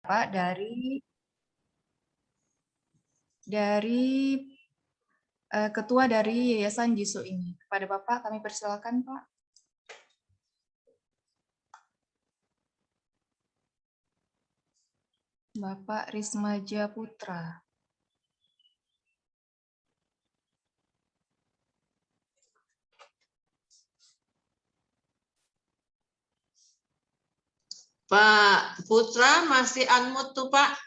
Pak dari ketua dari Yayasan Jisu ini. Kepada Bapak kami persilakan, Pak. Bapak Rismaja Putra. Pak Putra masih unmute tuh Pak.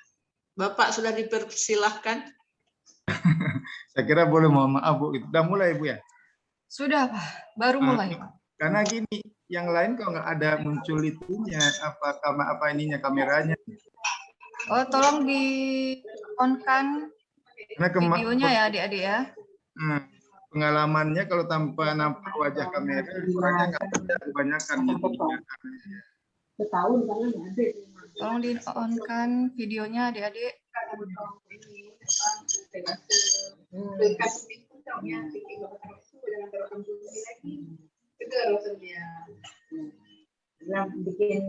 Bapak sudah dipersilahkan. Saya kira boleh, mohon maaf Bu. Sudah mulai Bu ya? Sudah Pak, baru mulai Pak. Karena gini, yang lain kalau nggak ada muncul itunya, apa ininya kameranya. Oh, tolong di on-kan videonya ya adik-adik ya. Pengalamannya kalau tanpa nampak wajah kamera, suaranya nggak ada kebanyakan gitu. Setahun karena nggak ada. Tolong di on-kan videonya adik-adik. Bikin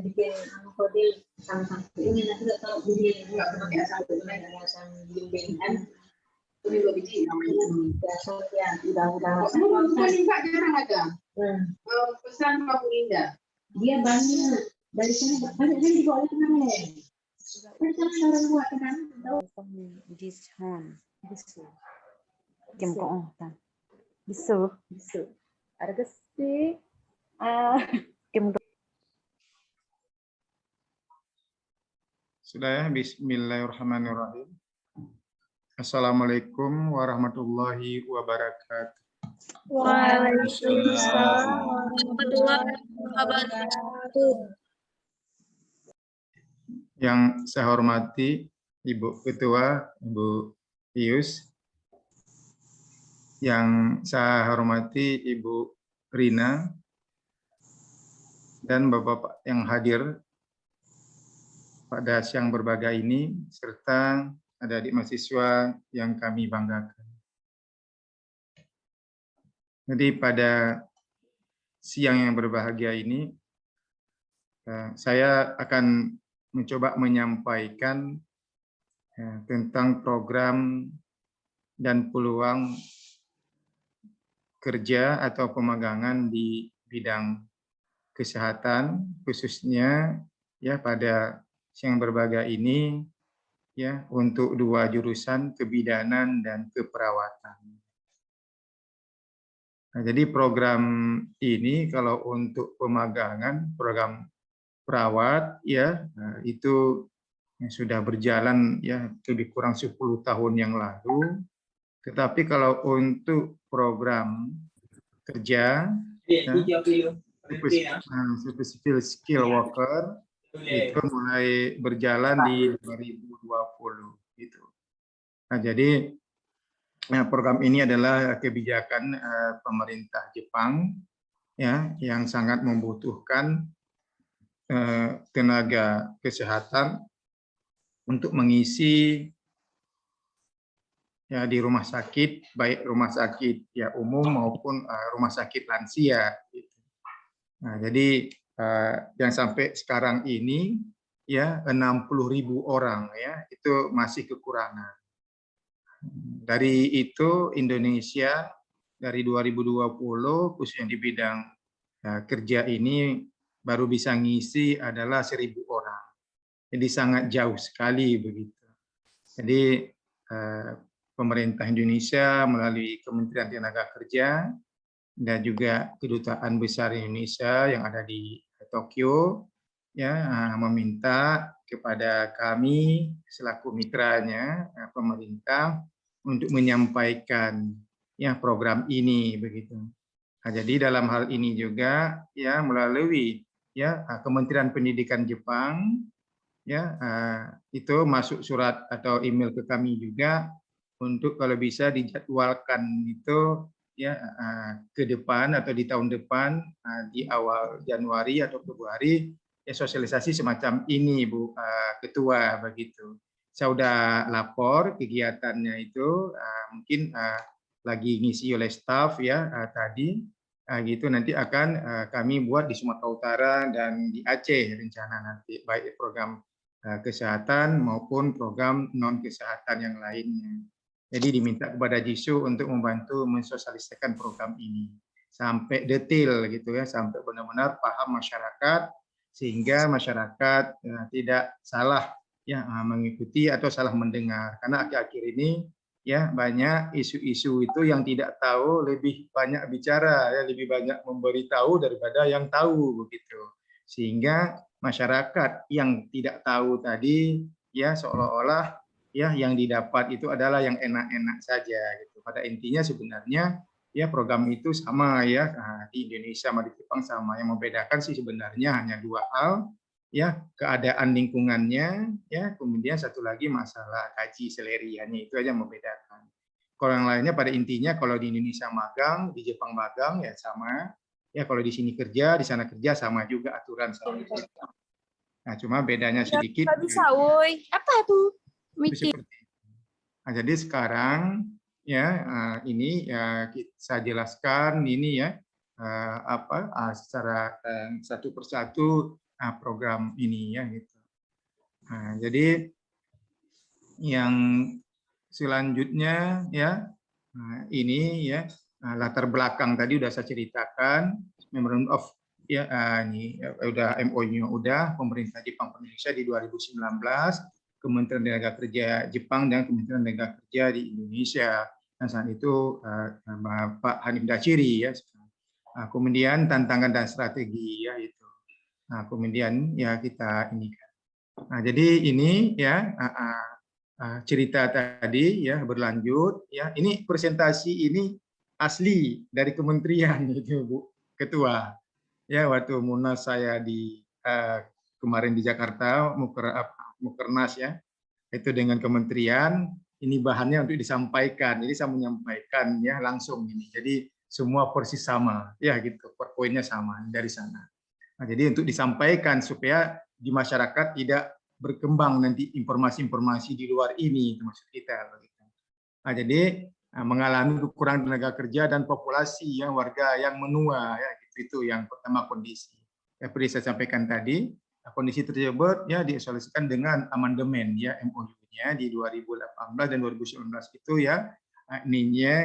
kode sama ini nanti kalau bikin nggak pakai asal yayasan bimbingan ini 2 biji namanya yayasan ya udah Pak jarang ada pesan Pak Linda dia banyak dari sini banyak yang dibawa kemarin orang buat kan this home kim ko ta bisu ada sih kim. Sudah ya, bismillahirrahmanirrahim. Assalamualaikum warahmatullahi wabarakatuh. Waalaikumsalam warahmatullahi wabarakatuh. Yang saya hormati Ibu Ketua, Ibu Ius. Yang saya hormati Ibu Rina dan Bapak-Bapak yang hadir pada siang berbahagia ini, serta adik-adik mahasiswa yang kami banggakan. Jadi pada siang yang berbahagia ini, saya akan mencoba menyampaikan tentang program dan peluang kerja atau pemagangan di bidang kesehatan, khususnya ya pada siang berbahagia ini ya untuk 2 jurusan kebidanan dan keperawatan. Nah, jadi program ini kalau untuk pemagangan program perawat ya itu sudah berjalan ya lebih kurang 10 tahun yang lalu. Tetapi kalau untuk program kerja civil skill worker itu mulai berjalan di 2020 gitu. Nah, jadi program ini adalah kebijakan pemerintah Jepang ya yang sangat membutuhkan tenaga kesehatan untuk mengisi ya di rumah sakit, baik rumah sakit ya umum maupun rumah sakit lansia gitu. Nah, jadi yang sampai sekarang ini ya 60.000 orang ya itu masih kekurangan. Dari itu Indonesia dari 2020 khususnya di bidang kerja ini baru bisa ngisi adalah 1.000 orang. Jadi sangat jauh sekali begitu. Jadi pemerintah Indonesia melalui Kementerian Tenaga Kerja dan juga Kedutaan Besar Indonesia yang ada di Tokyo ya meminta kepada kami selaku mitranya pemerintah untuk menyampaikan ya program ini begitu. Nah, jadi dalam hal ini juga ya melalui ya Kementerian Pendidikan Jepang ya itu masuk surat atau email ke kami juga untuk kalau bisa dijadwalkan itu ya ke depan atau di tahun depan di awal Januari atau Februari ya sosialisasi semacam ini Bu Ketua begitu. Saya sudah lapor kegiatannya itu mungkin lagi ngisi oleh staf ya tadi gitu nanti akan kami buat di Sumatera Utara dan di Aceh rencana nanti baik program kesehatan maupun program non kesehatan yang lainnya. Jadi diminta kepada JISU untuk membantu mensosialisasikan program ini sampai detail gitu ya, sampai benar-benar paham masyarakat sehingga masyarakat tidak salah ya mengikuti atau salah mendengar. Karena akhir-akhir ini ya banyak isu-isu itu yang tidak tahu lebih banyak bicara ya, lebih banyak memberitahu daripada yang tahu begitu. Sehingga masyarakat yang tidak tahu tadi ya seolah-olah ya yang didapat itu adalah yang enak-enak saja gitu. Pada intinya sebenarnya ya program itu sama ya di Indonesia sama di Jepang sama. Yang membedakan sih sebenarnya hanya dua hal ya, keadaan lingkungannya ya, kemudian satu lagi masalah gaji salary, hanya itu aja yang membedakan. Kalau yang lainnya pada intinya kalau di Indonesia magang, di Jepang magang ya sama. Ya kalau di sini kerja, di sana kerja sama juga aturan sama. Nah, cuma bedanya sedikit. Nggak bisa, woi. Apa tuh? Itu seperti itu. Nah, jadi sekarang ya ini ya saya jelaskan ini ya secara satu persatu program ini ya gitu. Nah, jadi yang selanjutnya ya ini ya latar belakang tadi udah saya ceritakan, Memorandum of ya ini udah MOU-nya udah pemerintah Jepang Indonesia di 2019. Kementerian Tenaga Kerja Jepang dan Kementerian Tenaga Kerja di Indonesia. Dan saat itu Pak Hanif Dachiri ya. Kemudian tantangan dan strategi ya itu. Nah, kemudian ya kita ini. Nah, jadi ini ya cerita tadi ya berlanjut ya. Ini presentasi ini asli dari kementerian itu Bu Ketua. Ya waktu Munas saya di kemarin di Jakarta Mukernas ya, itu dengan kementerian, ini bahannya untuk disampaikan, jadi saya menyampaikan ya langsung ini, jadi semua persis sama, ya gitu, poin-poinnya sama dari sana. Nah, jadi untuk disampaikan supaya di masyarakat tidak berkembang nanti informasi-informasi di luar ini, itu maksud kita. Nah, jadi mengalami kekurangan tenaga kerja dan populasi ya warga yang menua, ya gitu, itu yang pertama kondisi. Seperti saya sampaikan tadi. Kondisi tersebut ya disolusikan dengan amandemen ya MOU-nya di 2018 dan 2019 itu ya ininya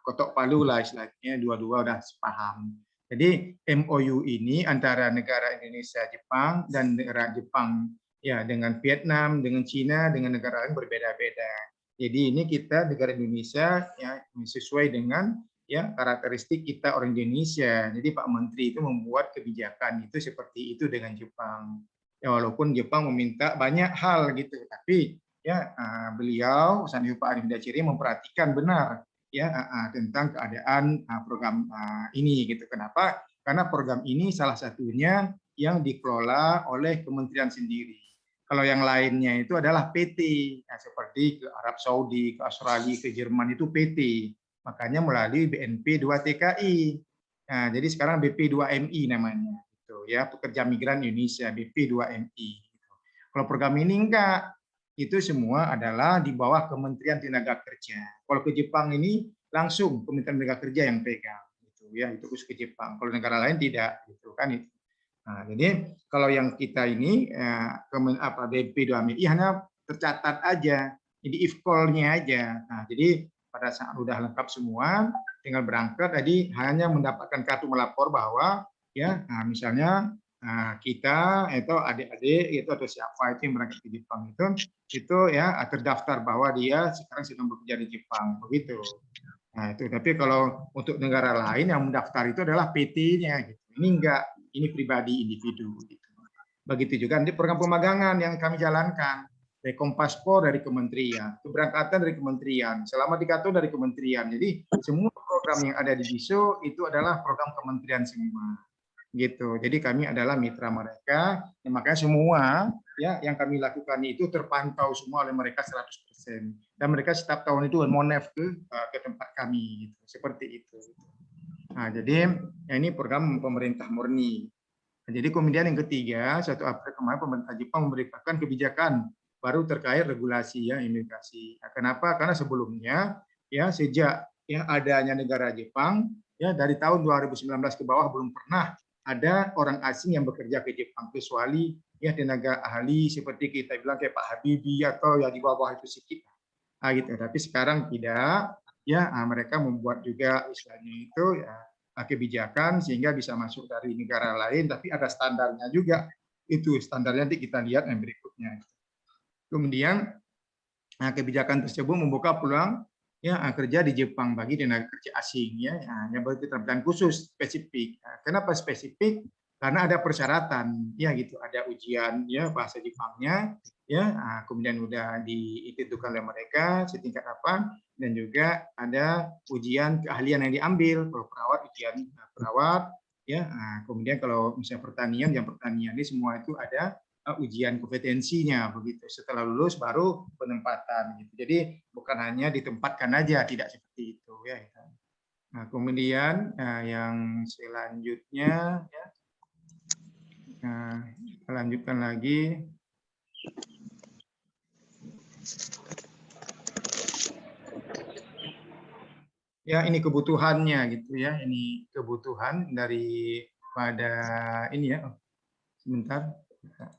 kotok palu lah istilahnya, dua-dua udah sepaham. Jadi MOU ini antara negara Indonesia Jepang dan negara Jepang ya dengan Vietnam, dengan Cina, dengan negara lain berbeda-beda. Jadi ini kita negara Indonesia ya sesuai dengan ya karakteristik kita orang Indonesia. Jadi Pak Menteri itu membuat kebijakan itu seperti itu dengan Jepang. Ya walaupun Jepang meminta banyak hal gitu, tapi ya beliau Pak Hanif Dachiri memperhatikan benar ya tentang keadaan program ini gitu. Kenapa? Karena program ini salah satunya yang dikelola oleh kementerian sendiri. Kalau yang lainnya itu adalah PT, ya, seperti ke Arab Saudi, ke Australia, ke Jerman itu PT. Makanya melalui BNP 2 TKI. Nah, jadi sekarang BP 2 MI namanya, gitu ya, pekerja migran Indonesia BP 2 MI. Gitu. Kalau program ini enggak, itu semua adalah di bawah Kementerian Tenaga Kerja. Kalau ke Jepang ini langsung Kementerian Tenaga Kerja yang pegang, gitu ya, itu khusus ke Jepang. Kalau negara lain tidak, gitu kan itu. Nah, jadi kalau yang kita ini BP 2 MI hanya tercatat aja, jadi if call-nya aja. Nah, jadi pada saat sudah lengkap semua, tinggal berangkat, jadi hanya mendapatkan kartu melapor bahwa ya misalnya kita atau adik-adik itu atau siapa itu yang berangkat ke Jepang itu ya terdaftar bahwa dia sekarang sedang bekerja di Jepang begitu. Nah itu, tapi kalau untuk negara lain yang mendaftar itu adalah PT-nya gitu. Ini enggak, ini pribadi individu gitu. Begitu juga nanti program pemagangan yang kami jalankan. Kompaspor dari kementerian, keberangkatan dari kementerian, selama 3 tahun dari kementerian. Jadi semua program yang ada di JISU itu adalah program kementerian semua. Gitu. Jadi kami adalah mitra mereka, ya, makanya semua ya yang kami lakukan itu terpantau semua oleh mereka 100%. Dan mereka setiap tahun itu monef ke tempat kami gitu. Seperti itu. Nah, jadi ya ini program pemerintah murni. Nah, jadi kemudian yang ketiga, 1 April kemarin pemerintah Jepang memberikan kebijakan baru terkait regulasi ya imigrasi. Nah, kenapa? Karena sebelumnya ya sejak ya adanya negara Jepang ya dari tahun 2019 ke bawah belum pernah ada orang asing yang bekerja ke Jepang kecuali ya tenaga ahli seperti kita bilang kayak Pak Habibie atau ya di bawah itu sedikit. Gitu. Tapi sekarang tidak, ya mereka membuat juga istilahnya itu ya kebijakan sehingga bisa masuk dari negara lain, tapi ada standarnya juga. Itu standarnya nanti kita lihat yang berikutnya. Kemudian kebijakan tersebut membuka peluang ya kerja di Jepang bagi tenaga kerja asing ya yang berketerampilan khusus spesifik. Kenapa spesifik? Karena ada persyaratan ya gitu, ada ujian ya bahasa Jepangnya ya, kemudian udah ditentukan oleh mereka setingkat apa, dan juga ada ujian keahlian yang diambil. Kalau perawat ujian perawat ya, kemudian kalau misalnya pertanian, yang pertanian ini semua itu ada ujian kompetensinya begitu. Setelah lulus baru penempatan gitu. Jadi bukan hanya ditempatkan aja, tidak seperti itu ya. Nah, kemudian yang selanjutnya ya. Nah, kita lanjutkan lagi. Ya, ini kebutuhannya gitu ya. Ini kebutuhan daripada ini ya. Sebentar,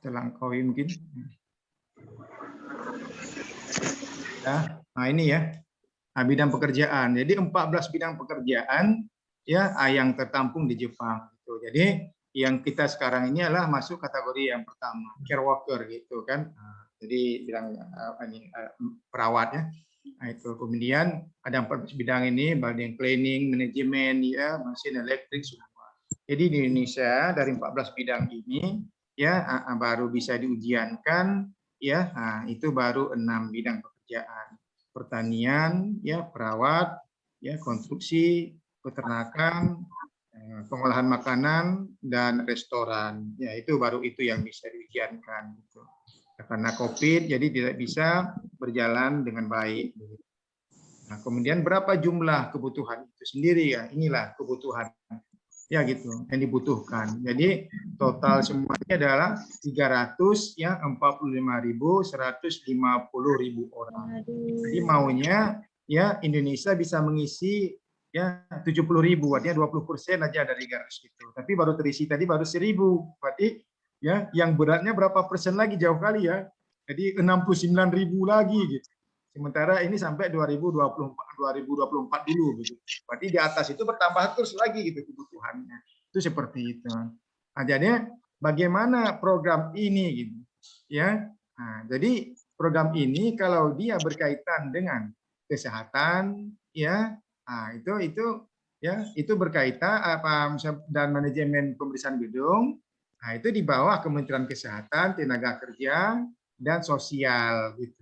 terlangkaui mungkin. Ya, nah ini ya. Bidang pekerjaan. Jadi 14 bidang pekerjaan ya yang tertampung di Jepang gitu. Jadi yang kita sekarang ini adalah masuk kategori yang pertama, care worker gitu kan. Jadi bilang perawat ya. Nah, itu kemudian ada 14 bidang ini, bagian cleaning, manajemen ya, mesin elektrik semua. Jadi di Indonesia dari 14 bidang ini ya baru bisa diujiankan ya, itu baru 6 bidang pekerjaan. Pertanian ya, perawat ya, konstruksi, peternakan, pengolahan makanan dan restoran ya, itu baru itu yang bisa diujiankan gitu. Karena COVID jadi tidak bisa berjalan dengan baik. Nah, kemudian berapa jumlah kebutuhan itu sendiri ya, inilah kebutuhan ya gitu yang dibutuhkan. Jadi total semuanya adalah 345.150.000 orang. Jadi maunya ya Indonesia bisa mengisi ya 70.000, artinya 20% aja dari garis itu. Tapi baru terisi tadi baru 1.000, berarti ya yang beratnya berapa persen lagi, jauh kali ya. Jadi 69.000 lagi gitu. Sementara ini sampai 2024 dulu gitu. Berarti di atas itu bertambah terus lagi gitu kebutuhannya. Itu seperti itu. Nah, jadi bagaimana program ini gitu ya. Nah, jadi program ini kalau dia berkaitan dengan kesehatan ya, itu berkaitan dan manajemen pemeriksaan gedung. Nah, itu di bawah Kementerian Kesehatan, Tenaga Kerja dan Sosial gitu.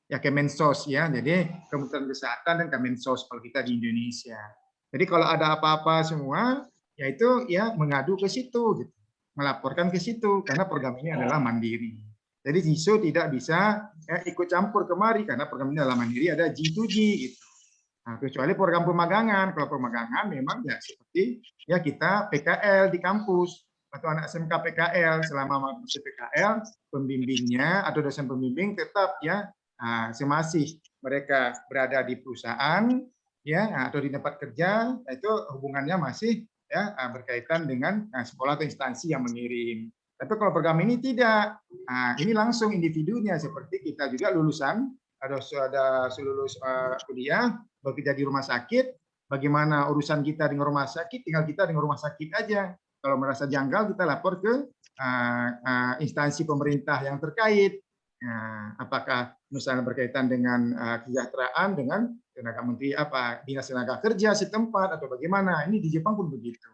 Ya Kemensos ya. Jadi Kementerian Kesehatan dan Kemensos kalau kita di Indonesia. Jadi kalau ada apa-apa semua yaitu ya mengadu ke situ gitu. Melaporkan ke situ karena program ini adalah mandiri. Jadi JISO tidak bisa ikut campur kemari karena program ini adalah mandiri, ada G2G gitu. Nah, kecuali program pemagangan. Kalau pemagangan memang ya seperti ya kita PKL di kampus atau anak SMK PKL, selama masih PKL pembimbingnya atau dosen pembimbing tetap ya semasih mereka berada di perusahaan ya atau di tempat kerja, itu hubungannya masih ya berkaitan dengan sekolah atau instansi yang mengirim. Tapi kalau program ini tidak, ini langsung individunya, seperti kita juga lulusan ada lulus kuliah bekerja di rumah sakit, bagaimana urusan kita dengan rumah sakit, tinggal kita dengan rumah sakit aja. Kalau merasa janggal kita lapor ke instansi pemerintah yang terkait. Apakah misalnya berkaitan dengan kesejahteraan dengan tenaga menteri dinas tenaga kerja setempat atau bagaimana. Ini di Jepang pun begitu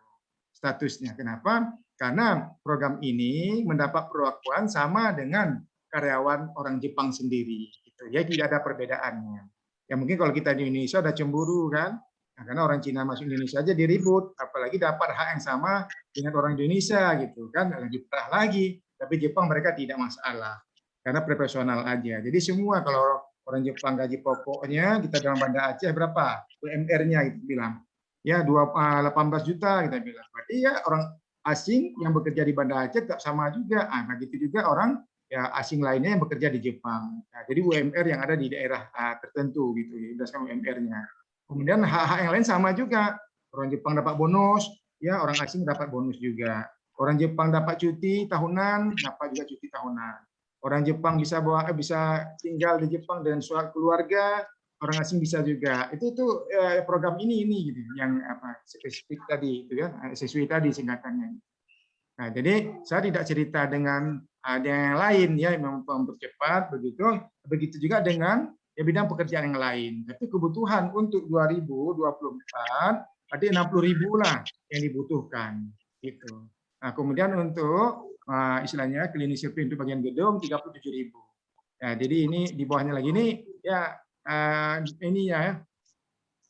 statusnya. Kenapa? Karena program ini mendapat perlakuan sama dengan karyawan orang Jepang sendiri. Gitu. Ya tidak ada perbedaannya. Ya mungkin kalau kita di Indonesia ada cemburu kan, karena orang Cina masuk Indonesia aja diribut, apalagi dapat hak yang sama dengan orang Indonesia gitu kan, lebih parah lagi. Tapi Jepang mereka tidak masalah karena profesional aja. Jadi semua kalau orang Jepang gaji pokoknya kita dalam Banda Aceh berapa? UMR-nya itu bilang. Ya 18 juta kita bilang. Berarti ya orang asing yang bekerja di Banda Aceh tetap sama juga. Begitu juga orang ya asing lainnya yang bekerja di Jepang. Jadi UMR yang ada di daerah tertentu gitu, berdasarkan UMR-nya. Kemudian hak-hak yang lain sama juga. Orang Jepang dapat bonus, ya orang asing dapat bonus juga. Orang Jepang dapat cuti tahunan, dapat juga cuti tahunan. Orang Jepang bisa tinggal di Jepang dengan surat keluarga, orang asing bisa juga. Itu program ini gitu, yang spesifik tadi itu ya, sesuai tadi singkatannya. Nah, jadi saya tidak cerita dengan yang lain ya, mempercepat begitu juga dengan bidang pekerjaan yang lain. Tapi kebutuhan untuk 2024 ada 60.000 lah yang dibutuhkan gitu. Nah, kemudian untuk istilahnya cleaning service untuk bagian gedung 37.000. Nah, jadi ini di bawahnya lagi ini ya ini ya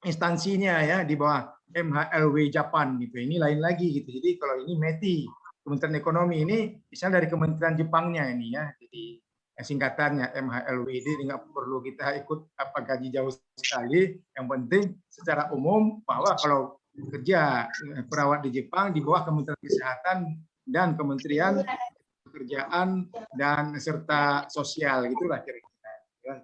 instansinya ya di bawah MHLW Japan gitu. Ini lain lagi gitu. Jadi kalau ini METI, Kementerian Ekonomi, ini misalnya dari Kementerian Jepangnya ini ya. Jadi singkatannya MHLW, ini nggak perlu kita ikut gaji jauh sekali. Yang penting secara umum bahwa kalau bekerja perawat di Jepang di bawah Kementerian Kesehatan dan Kementerian Pekerjaan dan serta Sosial, gitulah kira-kira. Ya.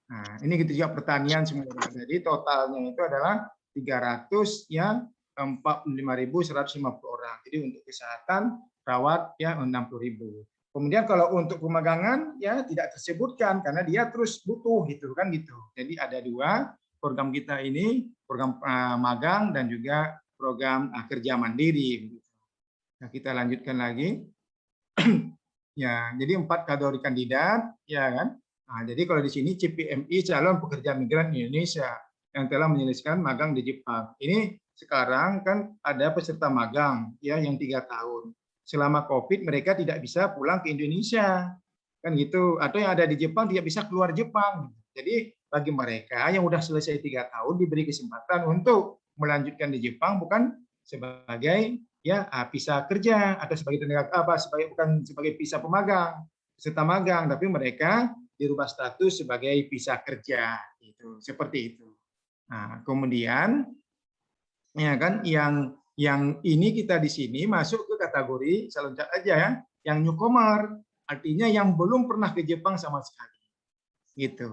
Nah, ini gitu juga pertanian semua. Jadi totalnya itu adalah 300 ya 45.150 orang. Jadi untuk kesehatan perawat ya 60.000. Kemudian kalau untuk pemagangan ya tidak tersebutkan karena dia terus butuh gitu kan gitu. Jadi ada dua program kita ini, program magang dan juga program kerja mandiri. Nah, kita lanjutkan lagi. Ya, jadi 4 kategori kandidat, ya kan? Nah, jadi kalau di sini CPMI calon pekerja migran Indonesia yang telah menyelesaikan magang di Jepang. Ini sekarang kan ada peserta magang ya yang 3 tahun. Selama COVID mereka tidak bisa pulang ke Indonesia. Kan gitu, atau yang ada di Jepang tidak bisa keluar Jepang. Jadi bagi mereka yang sudah selesai 3 tahun diberi kesempatan untuk melanjutkan di Jepang bukan sebagai ya visa kerja atau sebagai tenaga bukan sebagai visa peserta magang, tapi mereka dirubah status sebagai visa kerja itu seperti itu. Nah, kemudian ya kan yang ini kita di sini masuk ke kategori saya loncat aja ya, yang newcomer, artinya yang belum pernah ke Jepang sama sekali. Gitu.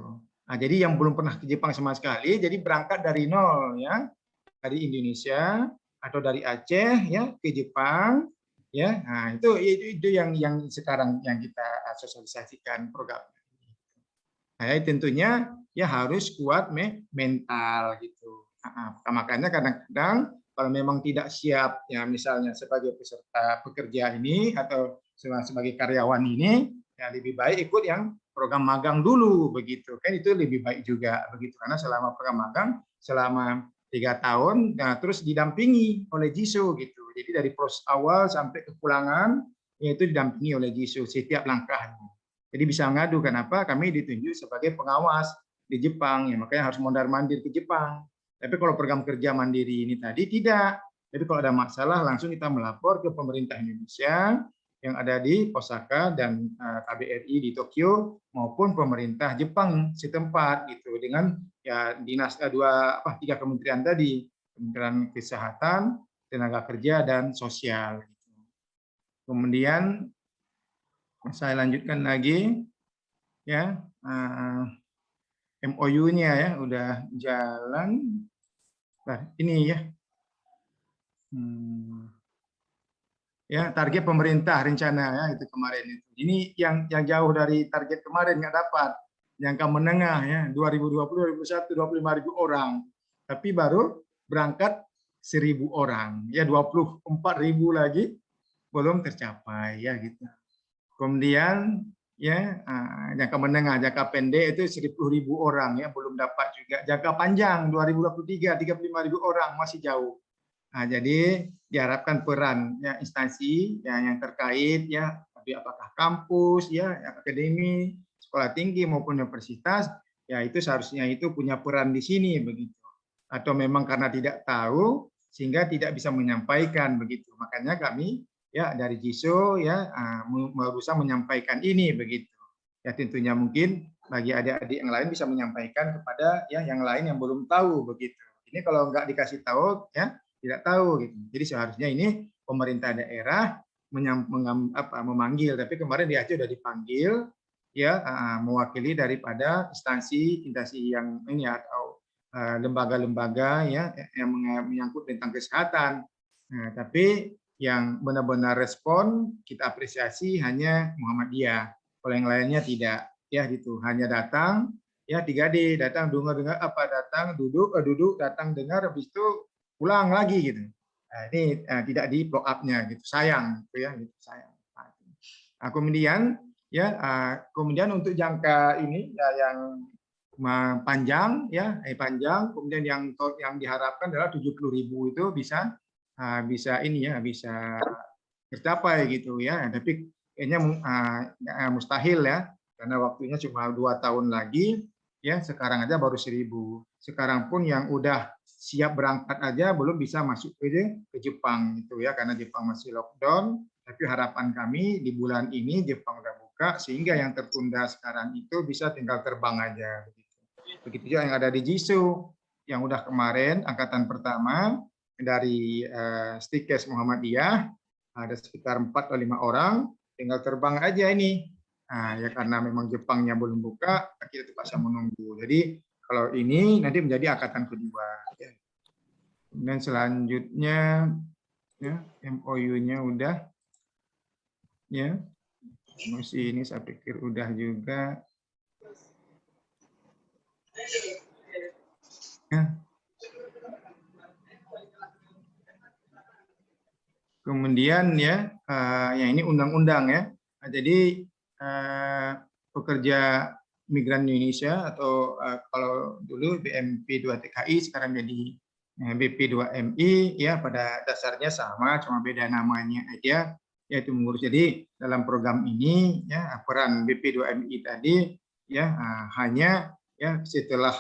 Nah, jadi yang belum pernah ke Jepang sama sekali, jadi berangkat dari nol ya, dari Indonesia atau dari Aceh ya ke Jepang ya. Nah, itu yang sekarang yang kita sosialisasikan program. Nah, tentunya ya harus kuat mental gitu. Nah, makanya kadang-kadang kalau memang tidak siap ya misalnya sebagai peserta pekerja ini atau sebagai karyawan ini ya lebih baik ikut yang program magang dulu begitu kan, itu lebih baik juga begitu karena selama program magang selama 3 tahun nah, terus didampingi oleh JISO gitu. Jadi dari proses awal sampai kepulangan yaitu didampingi oleh JISO setiap langkahnya. Jadi bisa ngadu kenapa kami ditunjuk sebagai pengawas di Jepang ya, makanya harus mondar-mandir ke Jepang. Tapi kalau program kerja mandiri ini tadi tidak. Jadi kalau ada masalah langsung kita melapor ke pemerintah Indonesia yang ada di Osaka dan KBRI di Tokyo maupun pemerintah Jepang setempat gitu dengan ya dinas 3 kementerian tadi, Kementerian Kesehatan, Tenaga Kerja dan Sosial. Kemudian saya lanjutkan lagi ya MOU-nya ya udah jalan. Nah, ini ya. Ya target pemerintah rencana ya itu kemarin itu. Ini yang jauh dari target kemarin nggak dapat. Jangka menengah ya 2020 2021 25.000 orang. Tapi baru berangkat 1.000 orang. Ya 24.000 lagi belum tercapai ya gitu. Kemudian ya jangka menengah, jangka pendek itu 10.000 orang ya belum dapat juga. Jangka panjang 2023 35.000 orang masih jauh. Nah, jadi diharapkan peran ya instansi ya, yang terkait ya, tapi apakah kampus ya, akademi, sekolah tinggi maupun universitas ya itu seharusnya itu punya peran di sini begitu. Atau memang karena tidak tahu sehingga tidak bisa menyampaikan begitu. Makanya kami ya dari JISO ya berusaha menyampaikan ini begitu. Ya tentunya mungkin bagi adik-adik yang lain bisa menyampaikan kepada ya yang lain yang belum tahu begitu. Ini kalau nggak dikasih tahu ya tidak tahu gitu. Jadi seharusnya ini pemerintah daerah memanggil, tapi kemarin di Aceh sudah dipanggil ya mewakili daripada instansi yang ini atau lembaga-lembaga ya yang menyangkut tentang kesehatan. Nah, tapi yang benar-benar respon kita apresiasi hanya Muhammadiyah. Kalau yang lainnya tidak, ya gitu. Hanya datang, ya 3D, datang dengar apa, datang duduk datang dengar, habis itu pulang lagi gitu. Nah, ini tidak di blow up-nya gitu, sayang gitu ya, gitu, sayang. Nah, kemudian ya kemudian untuk jangka ini ya, yang panjang ya, panjang, kemudian yang diharapkan adalah 70.000 itu bisa ini ya, bisa tercapai gitu ya, tapi kayaknya mustahil ya, karena waktunya cuma 2 tahun lagi ya, sekarang aja baru 1.000. Sekarang pun yang udah siap berangkat aja belum bisa masuk ke Jepang gitu ya, karena Jepang masih lockdown. Tapi harapan kami di bulan ini Jepang udah buka, sehingga yang tertunda sekarang itu bisa tinggal terbang aja. Begitu juga yang ada di Jisoo, yang udah kemarin angkatan pertama dari Stikes Muhammadiyah, ada sekitar 4 atau 5 orang, tinggal terbang aja ini. Nah, ya karena memang Jepangnya belum buka, kita terpaksa menunggu. Jadi kalau ini nanti menjadi angkatan kedua. Dan selanjutnya ya, MOU-nya udah. Ya, masih ini saya pikir udah juga. Ya. Kemudian ya, yang ini undang-undang ya. Nah, jadi pekerja migran Indonesia atau kalau dulu BMP2 TKI sekarang jadi BP2MI ya, pada dasarnya sama, cuma beda namanya aja, yaitu mengurus. Jadi dalam program ini ya, peran BP2MI tadi ya hanya ya setelah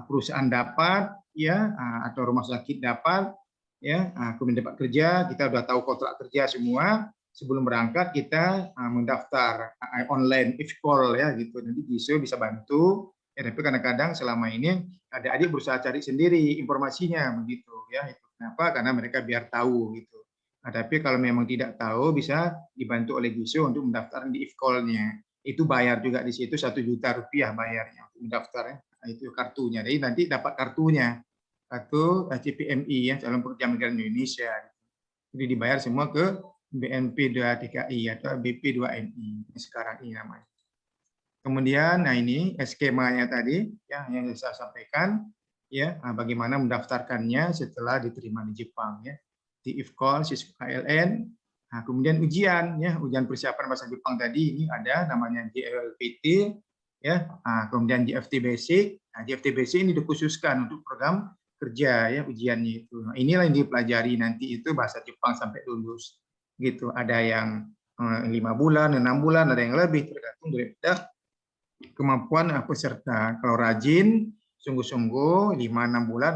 perusahaan dapat ya, atau rumah sakit dapat ya, kemudian dapat kerja, kita udah tahu kontrak kerja semua, sebelum berangkat kita mendaftar online if-call ya gitu. Nanti Jisoo bisa bantu ya, tapi kadang-kadang selama ini adik-adik berusaha cari sendiri informasinya begitu ya. Itu kenapa? Karena mereka biar tahu gitu. Nah, tapi kalau memang tidak tahu, bisa dibantu oleh Jisoo untuk mendaftar di if-call-nya. Itu bayar juga di situ, 1 juta rupiah bayarnya untuk mendaftar ya. Nah, itu kartunya. Jadi nanti dapat kartunya, kartu CPMI ya, calon pekerja migran Indonesia. Jadi dibayar semua ke BNP2 TKI atau BP2MI sekarang ini namanya. Kemudian, nah ini skemanya tadi ya, yang saya sampaikan ya, bagaimana mendaftarkannya setelah diterima di Jepang ya. Di if-call, siswa KLN, nah, kemudian ujian ya, ujian persiapan bahasa Jepang tadi ini ada namanya JLPT ya, kemudian JFT Basic. Nah, JFT Basic ini dikhususkan untuk program kerja ya, ujiannya itu. Nah, inilah yang dipelajari nanti itu bahasa Jepang sampai lulus gitu. Ada yang 5 bulan, 6 bulan, ada yang lebih, tergantung dari kemampuan peserta. Kalau rajin, sungguh-sungguh 5-6 bulan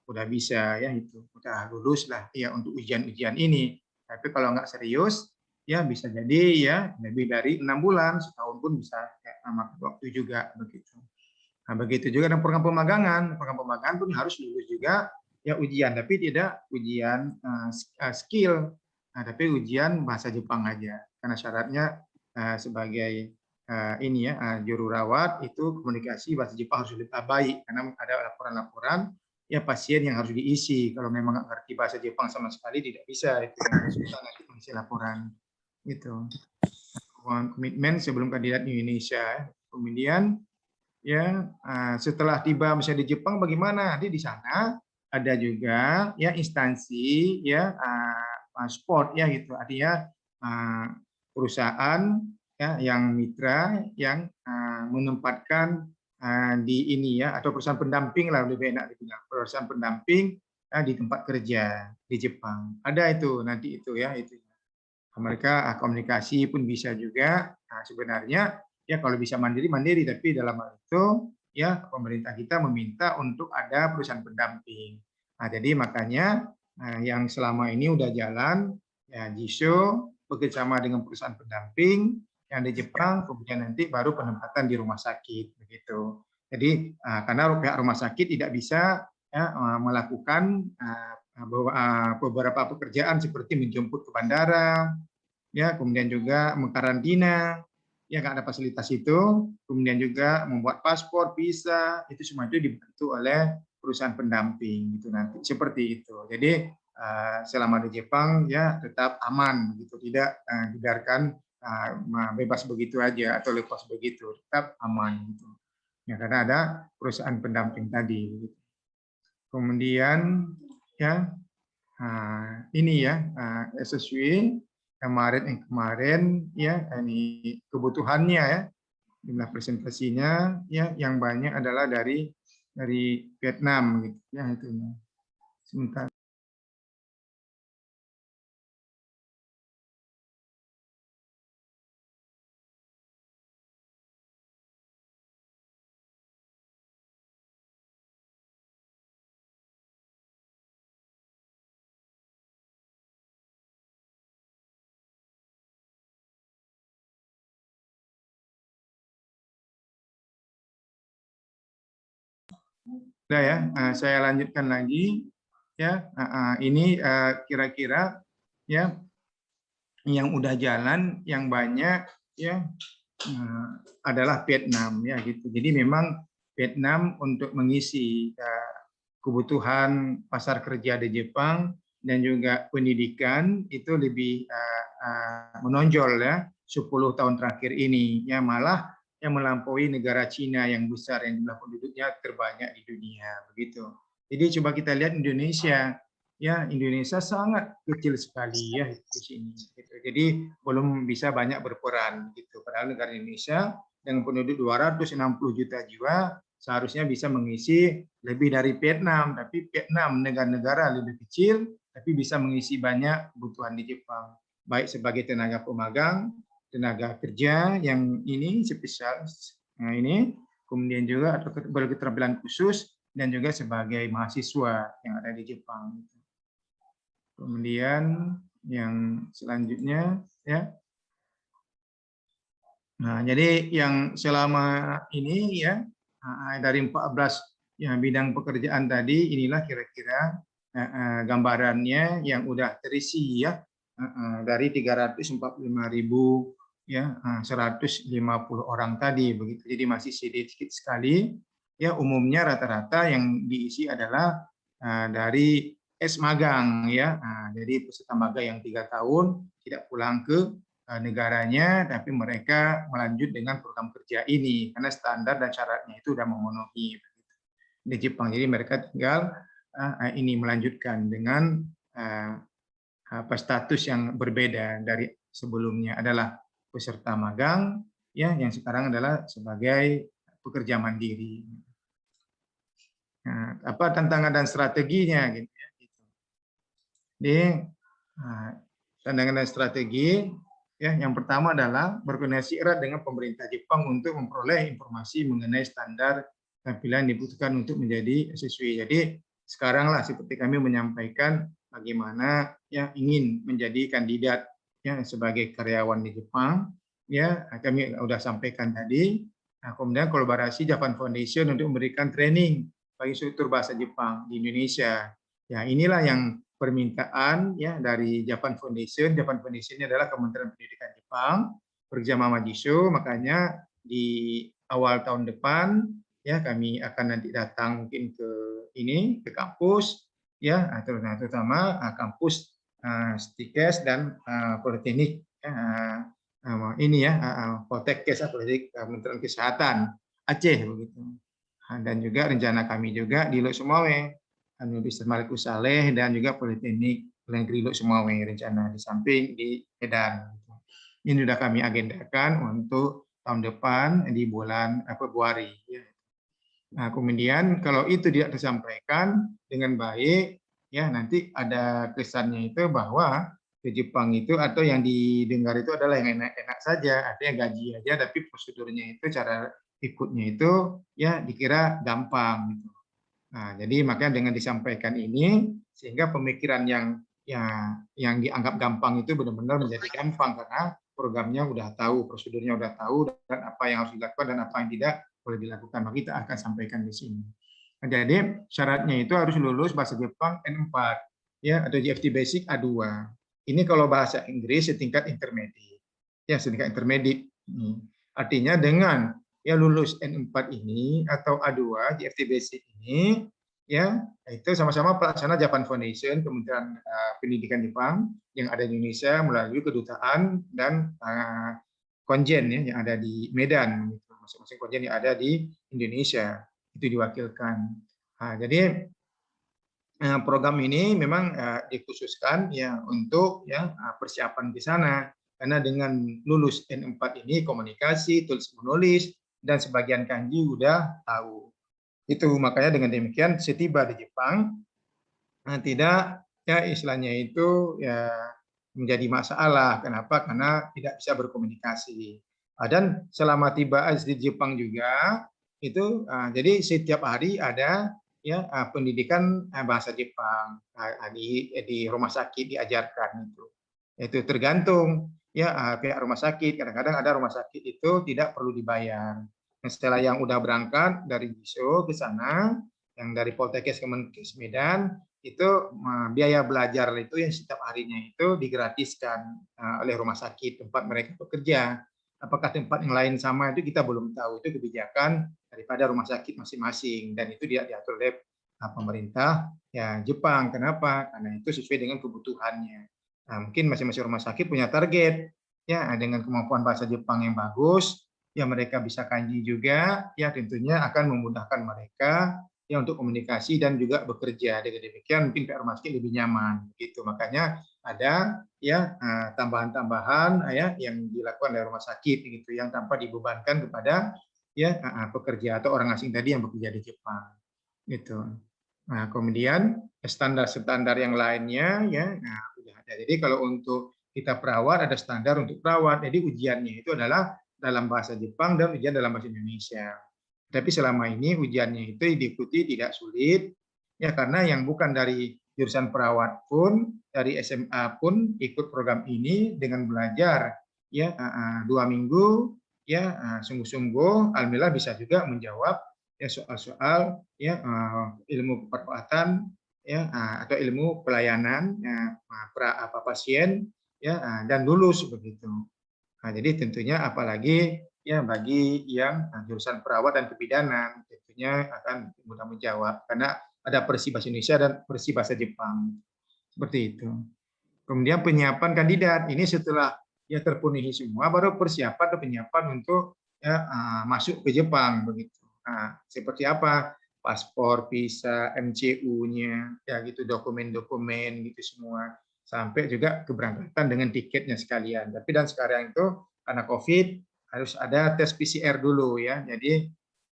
udah bisa ya, itu udah lulus lah ya untuk ujian-ujian ini. Tapi kalau nggak serius ya bisa jadi ya lebih dari 6 bulan, setahun pun bisa ya, makan waktu juga begitu. Nah, begitu juga dengan program pemagangan. Program pemagangan pun harus lulus juga ya ujian, tapi tidak ujian skill, tapi ujian bahasa Jepang aja. Karena syaratnya sebagai ini ya, juru rawat itu komunikasi bahasa Jepang harus lebih baik, karena ada laporan-laporan ya pasien yang harus diisi. Kalau memang nggak ngerti bahasa Jepang sama sekali tidak bisa, itu susah nanti mengisi laporan gitu. Komitmen sebelum kandidat di Indonesia. Kemudian ya setelah tiba misalnya di Jepang bagaimana? Nanti di sana ada juga ya instansi ya sport ya gitu. Artinya perusahaan ya yang mitra yang menempatkan di ini ya, atau perusahaan pendamping lah lebih enak dibilang, perusahaan pendamping di tempat kerja di Jepang. Ada itu nanti itu ya, itu mereka komunikasi pun bisa juga. Nah, sebenarnya ya kalau bisa mandiri, tapi dalam hal itu ya pemerintah kita meminta untuk ada perusahaan pendamping. Nah, jadi makanya yang selama ini udah jalan ya, Jisoo bekerjasama dengan perusahaan pendamping yang di Jepang, kemudian nanti baru penempatan di rumah sakit begitu. Jadi karena pihak rumah sakit tidak bisa ya, melakukan beberapa pekerjaan seperti menjemput ke bandara, ya kemudian juga mengkarantina, ya nggak ada fasilitas itu, kemudian juga membuat paspor, visa, itu semua itu dibantu oleh perusahaan pendamping gitu nanti seperti itu. Jadi selama di Jepang ya tetap aman gitu, tidak dibiarkan bebas begitu aja atau lepas begitu, tetap aman gitu. Ya, karena ada perusahaan pendamping tadi. Gitu. Kemudian ya ini ya sesuai kemarin ya ini kebutuhannya ya, jumlah presentasinya ya yang banyak adalah dari Vietnam gitu ya itu. Sebentar. Udah ya, saya lanjutkan lagi ya. Ini kira-kira ya yang udah jalan yang banyak ya adalah Vietnam ya gitu. Jadi memang Vietnam untuk mengisi kebutuhan pasar kerja di Jepang dan juga pendidikan itu lebih menonjol ya 10 tahun terakhir ini ya, malah yang melampaui negara Cina yang besar yang jumlah penduduknya terbanyak di dunia begitu. Jadi coba kita lihat Indonesia ya, Indonesia sangat kecil sekali ya di sini gitu. Jadi belum bisa banyak berperan gitu. Padahal negara Indonesia dengan penduduk 260 juta jiwa seharusnya bisa mengisi lebih dari Vietnam, tapi Vietnam negara-negara lebih kecil tapi bisa mengisi banyak kebutuhan di Jepang, baik sebagai tenaga pemagang, tenaga kerja yang ini spesialis, nah ini, kemudian juga berketerampilan khusus dan juga sebagai mahasiswa yang ada di Jepang. Kemudian yang selanjutnya ya. Nah, jadi yang selama ini ya dari 14 ya, bidang pekerjaan tadi, inilah kira-kira gambarannya yang udah terisi ya dari 345.000 ya 150 orang tadi begitu. Jadi masih sedikit sekali ya, umumnya rata-rata yang diisi adalah dari magang ya. Jadi peserta magang yang 3 tahun tidak pulang ke negaranya, tapi mereka melanjut dengan program kerja ini karena standar dan syaratnya itu sudah memenuhi di Jepang. Jadi mereka tinggal ini melanjutkan dengan status yang berbeda dari sebelumnya, adalah peserta magang ya, yang sekarang adalah sebagai pekerja mandiri. Nah, apa tantangan dan strateginya gitu ya. Jadi tantangan dan strategi ya, yang pertama adalah berkoordinasi erat dengan pemerintah Jepang untuk memperoleh informasi mengenai standar tampilan yang dibutuhkan untuk menjadi siswi. Jadi sekarang lah seperti kami menyampaikan bagaimana ya ingin menjadi kandidat ya sebagai karyawan di Jepang ya, kami sudah sampaikan tadi. Nah, kemudian kolaborasi Japan Foundation untuk memberikan training bagi struktur bahasa Jepang di Indonesia. Ya, inilah yang permintaan ya dari Japan Foundation. Japan Foundation ini adalah Kementerian Pendidikan Jepang bekerjasama sama JISO, makanya di awal tahun depan ya kami akan nanti datang mungkin ke kampus ya, terutama kampus Stikes dan Politeknik ini ya, Poltekkes, Politeknik Kementerian Kesehatan Aceh begitu. Dan juga rencana kami juga di Lok Sumawe, Universitas Maliku Saleh dan juga Politeknik Negeri Lok Sumawe rencana di samping di Medan. Ini sudah kami agendakan untuk tahun depan di bulan Februari. Nah, kemudian kalau itu tidak disampaikan dengan baik, ya nanti ada kesannya itu bahwa ke Jepang itu atau yang didengar itu adalah yang enak-enak saja, artinya gaji aja, tapi prosedurnya itu cara ikutnya itu ya dikira gampang. Gitu. Nah, jadi makanya dengan disampaikan ini sehingga pemikiran yang dianggap gampang itu benar-benar menjadi gampang karena programnya udah tahu, prosedurnya udah tahu, dan apa yang harus dilakukan dan apa yang tidak boleh dilakukan. Maka kita akan sampaikan di sini. Nah, jadi syaratnya itu harus lulus bahasa Jepang N4 ya, atau JFT Basic A2. Ini kalau bahasa Inggris setingkat intermediate. Ya, setingkat intermediate. Artinya dengan ya lulus N4 ini atau A2 JFT Basic ini, ya itu sama-sama pelaksana Japan Foundation, Kementerian Pendidikan Jepang yang ada di Indonesia melalui kedutaan dan konjen ya yang ada di Medan, masing-masing konjen yang ada di Indonesia itu diwakilkan. Jadi program ini memang dikhususkan ya untuk ya persiapan di sana, karena dengan lulus N4 ini komunikasi, tulis menulis dan sebagian kanji udah tahu. Itu makanya dengan demikian setiba di Jepang tidak ya istilahnya itu ya menjadi masalah. Kenapa? Karena tidak bisa berkomunikasi. Dan selama tiba di Jepang juga itu jadi setiap hari ada ya pendidikan bahasa Jepang di rumah sakit diajarkan itu. Itu tergantung ya pihak rumah sakit. Kadang-kadang ada rumah sakit itu tidak perlu dibayar. Nah, setelah yang udah berangkat dari Jiso ke sana, yang dari Poltekkes ke Menkes Medan, itu biaya belajar itu yang setiap harinya itu digratiskan oleh rumah sakit tempat mereka bekerja. Apakah tempat yang lain sama itu kita belum tahu, itu kebijakan daripada rumah sakit masing-masing dan itu dia diatur oleh pemerintah ya Jepang. Kenapa? Karena itu sesuai dengan kebutuhannya. Nah, mungkin masing-masing rumah sakit punya target ya dengan kemampuan bahasa Jepang yang bagus, ya mereka bisa kanji juga, ya tentunya akan memudahkan mereka ya untuk komunikasi dan juga bekerja. Dengan demikian mungkin pihak rumah sakit lebih nyaman gitu. Makanya ada ya tambahan-tambahan ya yang dilakukan oleh rumah sakit gitu yang tanpa dibebankan kepada ya pekerja atau orang asing tadi yang bekerja di Jepang gitu. Nah, kemudian standar-standar yang lainnya ya udah ada. Jadi kalau untuk kita perawat ada standar untuk perawat. Jadi ujiannya itu adalah dalam bahasa Jepang dan ujian dalam bahasa Indonesia. Tapi selama ini ujiannya itu diikuti tidak sulit, ya karena yang bukan dari jurusan perawat pun, dari SMA pun ikut program ini dengan belajar ya 2 minggu, ya sungguh-sungguh, alhamdulillah bisa juga menjawab ya soal-soal ya ilmu keperawatan ya atau ilmu pelayanan ya, pasien ya dan lulus begitu. Nah, jadi tentunya apalagi ya bagi yang jurusan perawat dan kebidanan tentunya akan mudah menjawab karena ada versi bahasa Indonesia dan versi bahasa Jepang seperti itu. Kemudian penyiapan kandidat ini setelah ya terpenuhi semua baru persiapan atau penyiapan untuk ya masuk ke Jepang begitu. Nah, seperti apa? Paspor, visa, MCU-nya, ya gitu dokumen-dokumen gitu semua. Sampai juga keberangkatan dengan tiketnya sekalian. Tapi dan sekarang itu karena COVID harus ada tes PCR dulu ya. Jadi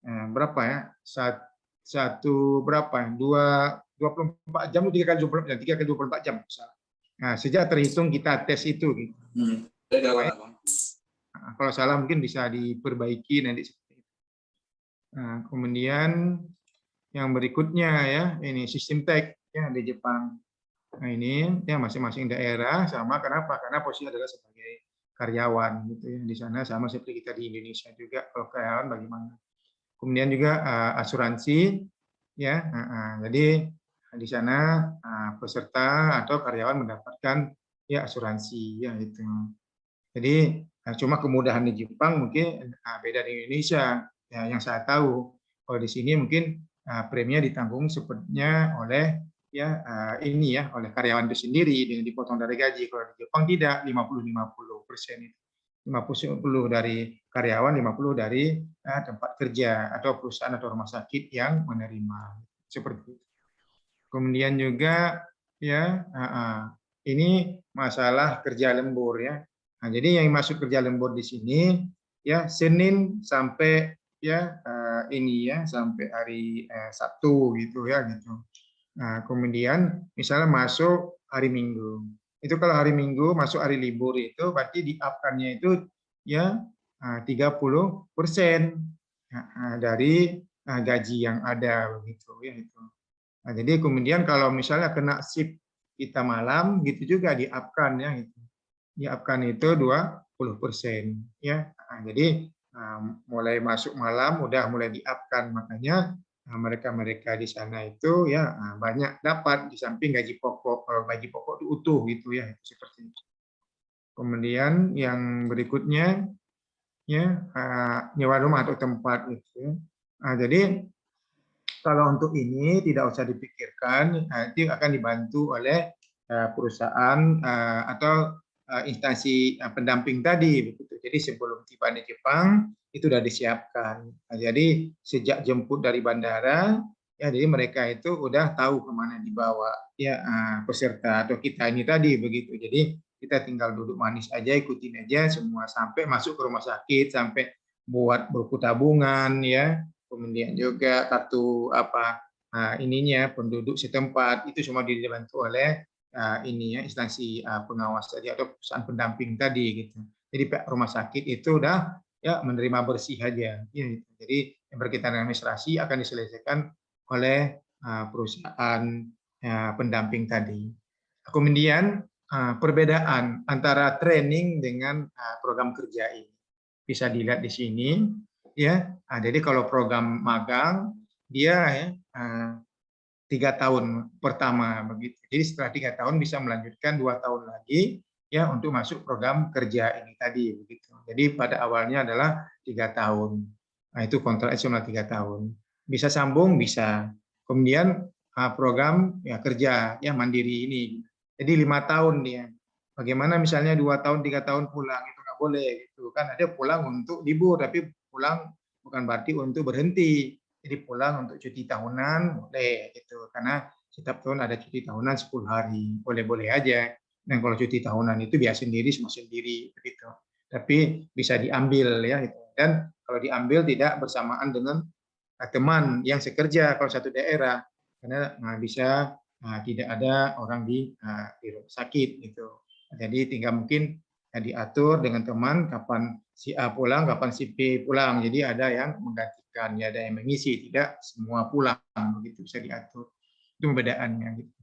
berapa ya? Berapa? 24 jam 3 kali 24 jam. Nah, sejak terhitung kita tes itu gitu. Nah, kalau salah mungkin bisa diperbaiki nanti. Nah, kemudian yang berikutnya ya, ini sistem tag ya di Jepang. Nah, ini ya masing-masing daerah sama. Kenapa? Karena posisi adalah sebagai karyawan gitu ya. Di sana sama seperti kita di Indonesia juga. Kalau karyawan bagaimana? Kemudian juga asuransi ya. Jadi di sana peserta atau karyawan mendapatkan ya asuransi ya itu. Jadi cuma kemudahan di Jepang mungkin beda di Indonesia. Ya, yang saya tahu kalau di sini mungkin preminya ditanggung sepertinya oleh ya ini ya oleh karyawan itu sendiri dengan dipotong dari gaji. Kalau di Jepang tidak 50-50% itu. 50 dari karyawan, 50 dari tempat kerja atau perusahaan atau rumah sakit yang menerima seperti itu. Kemudian juga ya ini masalah kerja lembur ya. Nah, jadi yang masuk kerja lembur di sini ya Senin sampai ya ini ya sampai hari Sabtu gitu ya gitu. Nah, kemudian misalnya masuk hari Minggu. Itu kalau hari Minggu masuk hari libur itu berarti di-up-kannya itu ya 30% dari gaji yang ada begitu ya itu. Nah, jadi kemudian kalau misalnya kena shift kita malam gitu juga di-up-kan ya gitu. Di-up-kan itu 20% ya. Nah, jadi mulai masuk malam udah mulai di-up-kan, makanya mereka-mereka di sana itu ya banyak dapat di samping gaji pokok. Kalau gaji pokok itu utuh gitu ya, seperti itu. Kemudian yang berikutnya ya nyewa rumah atau tempat gitu. Nah, jadi kalau untuk ini tidak usah dipikirkan, nanti akan dibantu oleh perusahaan atau instansi pendamping tadi. Begitu. Jadi sebelum tiba di Jepang itu sudah disiapkan. Jadi sejak jemput dari bandara, ya jadi mereka itu udah tahu kemana dibawa ya peserta atau kita ini tadi begitu. Jadi kita tinggal duduk manis aja, ikutin aja semua sampai masuk ke rumah sakit, sampai buat buku tabungan ya. Kemudian juga kartu ininya penduduk setempat itu semua dibantu oleh ini ya instansi pengawas tadi atau perusahaan pendamping tadi gitu. Jadi pihak rumah sakit itu udah ya menerima bersih aja. Ya, gitu. Jadi yang berkaitan dengan administrasi akan diselesaikan oleh perusahaan pendamping tadi. Kemudian perbedaan antara training dengan program kerja ini bisa dilihat di sini. Ya, jadi kalau program magang dia ya 3 tahun pertama begitu. Jadi setelah 3 tahun bisa melanjutkan 2 tahun lagi ya untuk masuk program kerja ini tadi begitu. Jadi pada awalnya adalah 3 tahun. Nah, itu kontraknya selama 3 tahun. Bisa sambung bisa. Kemudian program ya kerja ya mandiri ini. Jadi 5 tahun dia. Bagaimana misalnya 2 tahun 3 tahun pulang itu nggak boleh gitu kan. Ada pulang untuk libur tapi pulang bukan berarti untuk berhenti. Jadi pulang untuk cuti tahunan boleh gitu. Karena setiap tahun ada cuti tahunan 10 hari. Boleh-boleh aja. Dan kalau cuti tahunan itu biasa sendiri semua sendiri begitu. Tapi bisa diambil ya gitu. Dan kalau diambil tidak bersamaan dengan teman yang sekerja kalau satu daerah karena bisa tidak ada orang di rumah sakit gitu. Jadi tinggal mungkin diatur dengan teman kapan si A pulang, kapan si B pulang. Jadi ada yang menggantikan, ya ada yang mengisi, tidak semua pulang begitu bisa diatur. Itu perbedaannya gitu.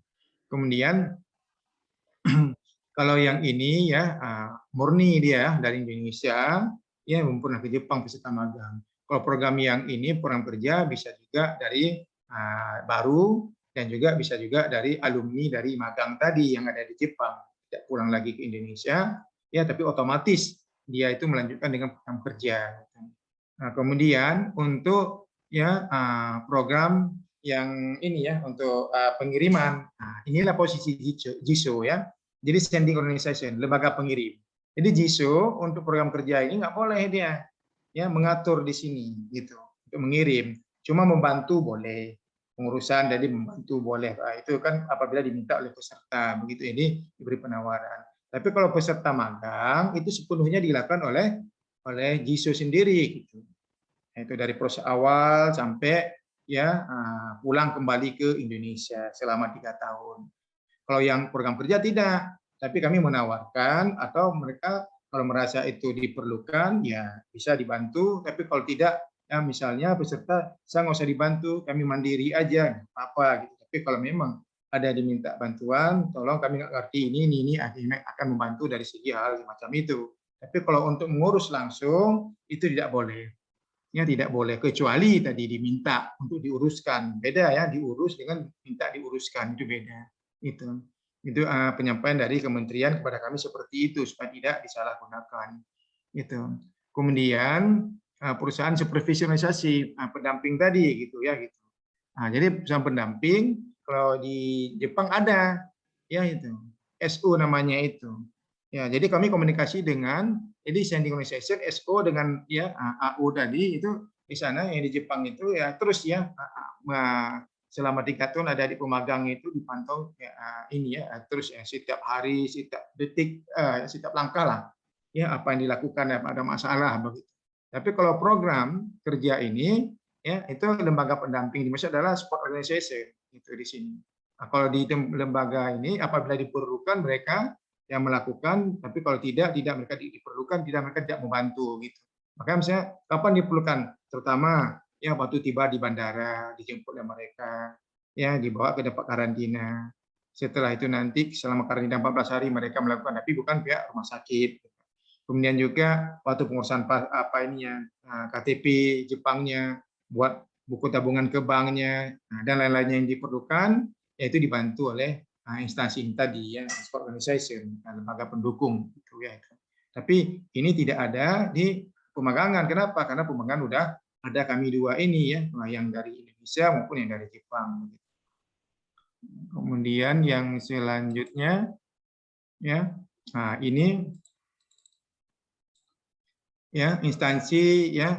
Kemudian kalau yang ini ya murni dia dari Indonesia ya pernah ke Jepang peserta magang. Kalau program yang ini program kerja bisa juga dari baru dan juga bisa juga dari alumni dari magang tadi yang ada di Jepang tidak pulang lagi ke Indonesia ya tapi otomatis dia itu melanjutkan dengan program kerja. Nah, kemudian untuk ya program yang ini ya untuk pengiriman. Nah, inilah posisi JISO ya. Jadi sending organization, lembaga pengirim. Jadi JISO untuk program kerja ini nggak boleh dia ya mengatur di sini gitu untuk mengirim. Cuma membantu boleh, pengurusan jadi membantu boleh. Nah, itu kan apabila diminta oleh peserta begitu ini diberi penawaran. Tapi kalau peserta magang itu sepenuhnya dilakukan oleh JISO sendiri gitu. Itu dari proses awal sampai ya pulang kembali ke Indonesia selama 3 tahun. Kalau yang program kerja tidak, tapi kami menawarkan atau mereka kalau merasa itu diperlukan ya bisa dibantu, tapi kalau tidak ya misalnya peserta saya nggak usah dibantu, kami mandiri aja apa gitu. Tapi kalau memang ada diminta bantuan, tolong kami nggak ngerti ini akhirnya akan membantu dari segi hal semacam itu. Tapi kalau untuk mengurus langsung itu tidak boleh. Ya tidak boleh kecuali tadi diminta untuk diuruskan. Beda ya diurus dengan minta diuruskan itu beda. Itu penyampaian dari kementerian kepada kami seperti itu supaya tidak disalahgunakan. Itu. Kemudian perusahaan supervisionisasi pendamping tadi gitu ya gitu. Nah, jadi perusahaan pendamping kalau di Jepang ada ya itu SO namanya itu. Ya, jadi kami komunikasi dengan jadi standing organization SO dengan ya AU tadi itu di sana yang di Jepang itu ya terus ya selama 3 tahun ada di pemagang itu dipantau ya, ini ya terus ya setiap hari, setiap detik, setiap langkah lah ya apa yang dilakukan ya ada masalah begitu. Tapi kalau program kerja ini ya itu lembaga pendamping di Indonesia adalah sport organization itu di sini. Nah, kalau di lembaga ini apabila diperlukan mereka yang melakukan, tapi kalau tidak mereka diperlukan, mereka tidak membantu gitu. Makanya misalnya kapan diperlukan, terutama ya waktu tiba di bandara, dijemput oleh mereka, ya dibawa ke tempat karantina. Setelah itu nanti selama karantina 14 hari mereka melakukan, tapi bukan pihak rumah sakit. Kemudian juga waktu pengurusan KTP Jepangnya, buat buku tabungan ke banknya, dan lain-lainnya yang diperlukan, yaitu dibantu oleh instansi tadi ya, sport organization, lembaga pendukung gitu ya. Tapi ini tidak ada di pemagangan. Kenapa? Karena pemagangan udah ada kami dua ini ya, yang dari Indonesia maupun yang dari Jepang. Kemudian yang selanjutnya ya, nah ini ya instansi ya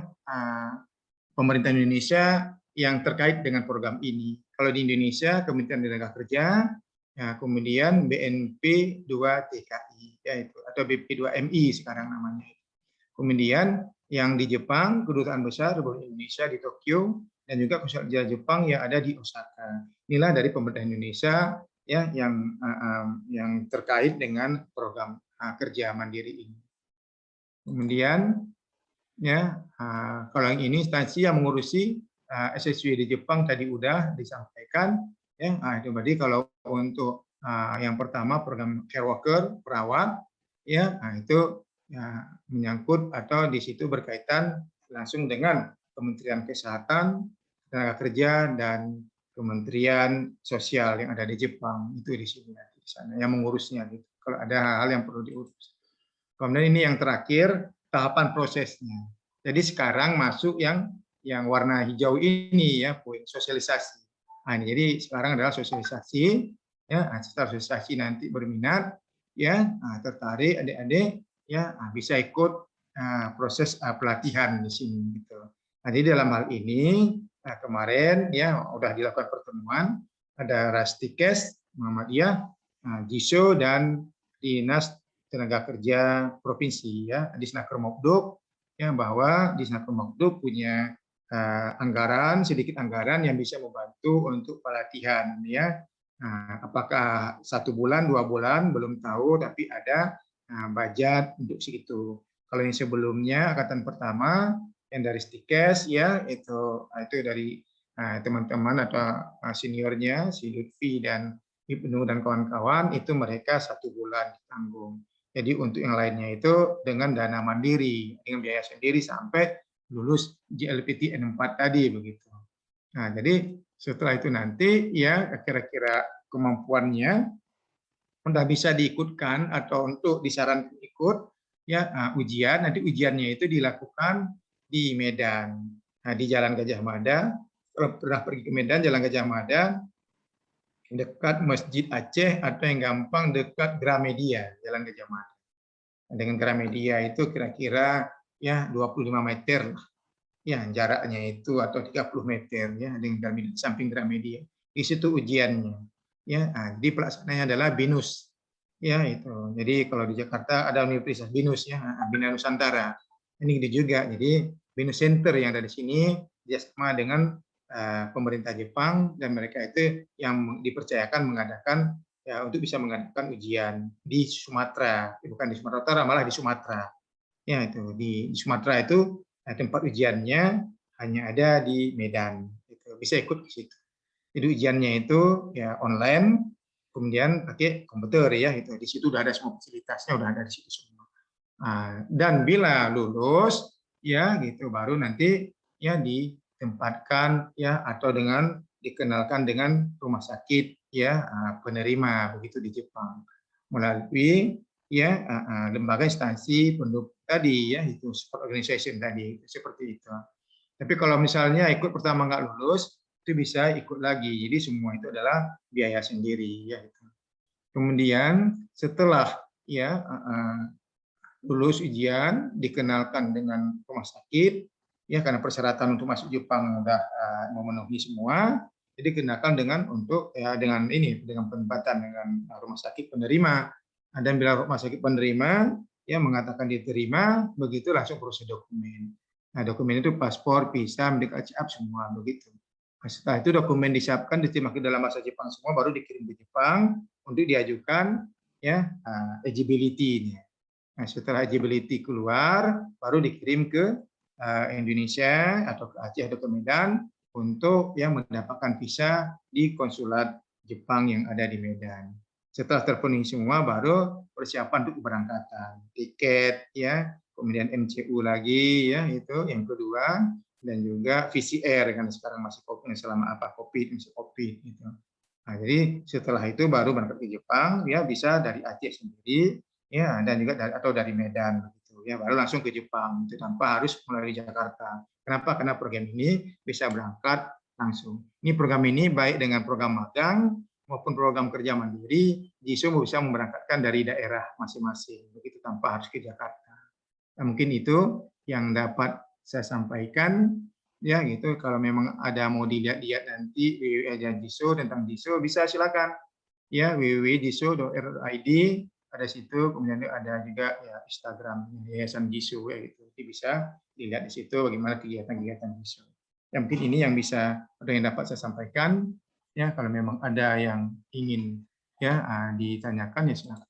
pemerintah Indonesia yang terkait dengan program ini. Kalau di Indonesia Kementerian Tenaga Kerja, ya, kemudian BNP 2 TKI yaitu atau BP 2 MI sekarang namanya. Kemudian yang di Jepang Kedutaan Besar Republik Indonesia di Tokyo dan juga Konsulat Jenderal Jepang yang ada di Osaka. Inilah dari pemerintah Indonesia ya yang terkait dengan program kerja mandiri ini. Kemudian ya kalau yang ini instansi yang mengurusi SSW di Jepang tadi udah disampaikan ya. Itu berarti kalau untuk yang pertama program care worker perawat ya, itu ya, menyangkut atau di situ berkaitan langsung dengan Kementerian Kesehatan, Tenaga Kerja dan Kementerian Sosial yang ada di Jepang. Itu di sini di sana yang mengurusnya gitu. Kalau ada hal-hal yang perlu diurus. Kemudian ini yang terakhir tahapan prosesnya. Jadi sekarang masuk yang warna hijau ini ya, poin sosialisasi. Nah, ini jadi sekarang adalah sosialisasi ya, setelah sosialisasi nanti berminat ya, tertarik adik-adik ya bisa ikut proses pelatihan di sini gitu. Nah, jadi dalam hal ini kemarin ya udah dilakukan pertemuan ada Rastikes, Muhammadiyah, JISO dan Dinas Tenaga Kerja Provinsi ya, Disnaker Mokduk ya, bahwa Disnaker Mokduk punya anggaran, sedikit anggaran yang bisa membantu untuk pelatihan ya. Apakah 1 bulan, 2 bulan belum tahu, tapi ada budget untuk situ. Kalau yang sebelumnya angkatan pertama yang dari Stikes ya itu dari teman-teman atau seniornya si Lutfi dan Ibnu dan kawan-kawan itu mereka 1 bulan ditanggung. Jadi untuk yang lainnya itu dengan dana mandiri dengan biaya sendiri sampai lulus JLPTN 4 tadi begitu. Nah, jadi setelah itu nanti ya kira-kira kemampuannya udah bisa diikutkan atau untuk disarankan ikut ya ujian, nanti ujiannya itu dilakukan di Medan. Nah, di Jalan Gajah Mada, kalau pernah pergi ke Medan, Jalan Gajah Mada dekat Masjid Aceh atau yang gampang dekat Gramedia, Jalan Gajah Mada. Dengan Gramedia itu kira-kira ya 25 meter lah. Ya, jaraknya itu atau 30 meter ya dengan samping Gramedia. Di situ ujiannya. Ya, jadi pelaksananya adalah BINUS. Ya, itu. Jadi kalau di Jakarta ada Universitas BINUS ya, Bina Nusantara. Ini gitu juga. Jadi BINUS Center yang ada di sini bersama dengan pemerintah Jepang dan mereka itu yang dipercayakan mengadakan ya untuk bisa mengadakan ujian di Sumatera, bukan di Sumatera Utara malah di Sumatera. Ya itu di Sumatera itu tempat ujiannya hanya ada di Medan. Itu bisa ikut ke situ. Jadi ujiannya itu ya online, kemudian pakai komputer ya itu di situ udah ada semua fasilitasnya udah ada di situ semua. Dan bila lulus ya gitu baru nanti ya ditempatkan ya atau dengan dikenalkan dengan rumah sakit ya penerima begitu di Jepang melalui ya lembaga instansi pendukung tadi ya itu support organization tadi seperti itu. Tapi kalau misalnya ikut pertama nggak lulus itu bisa ikut lagi. Jadi semua itu adalah biaya sendiri ya itu. Kemudian setelah ya lulus ujian dikenalkan dengan rumah sakit ya karena persyaratan untuk masuk Jepang sudah memenuhi semua. Jadi dikenakan dengan untuk ya dengan penempatan dengan rumah sakit penerima. Dan bila rumah sakit penerima ya mengatakan diterima, begitu langsung proses dokumen. Nah, dokumen itu paspor, visa, medical check-up semua begitu. Nah, setelah itu dokumen disiapkan, diterima ke dalam bahasa Jepang semua, baru dikirim ke Jepang untuk diajukan ya eligibility-nya. Nah, setelah eligibility keluar, baru dikirim ke Indonesia atau ke Aceh atau ke Medan untuk yang mendapatkan visa di konsulat Jepang yang ada di Medan. Setelah terpenuhi semua, baru persiapan untuk keberangkatan, tiket, ya, kemudian MCU lagi, ya itu yang kedua, dan juga VCR kan sekarang masih selama COVID masih COVID gitu. Nah, jadi setelah itu baru berangkat ke Jepang, ya bisa dari Aceh sendiri, ya, dan juga atau dari Medan, gitu, ya, baru langsung ke Jepang, itu tanpa harus melalui Jakarta. Kenapa? Karena program ini bisa berangkat langsung. Ini program ini baik dengan program magang maupun program kerja mandiri, JISO bisa memberangkatkan dari daerah masing-masing, begitu tanpa harus ke Jakarta. Nah, mungkin itu yang dapat saya sampaikan. Ya gitu, kalau memang ada mau dilihat-lihat nanti JISO tentang JISO bisa silakan ya www.jiso.id, ada situ, kemudian ada juga ya Instagram Yayasan JISO ya gitu. Jadi bisa dilihat di situ bagaimana kegiatan-kegiatan JISO. Ya mungkin ini yang bisa ada yang dapat saya sampaikan ya, kalau memang ada yang ingin ya ditanyakan ya silakan.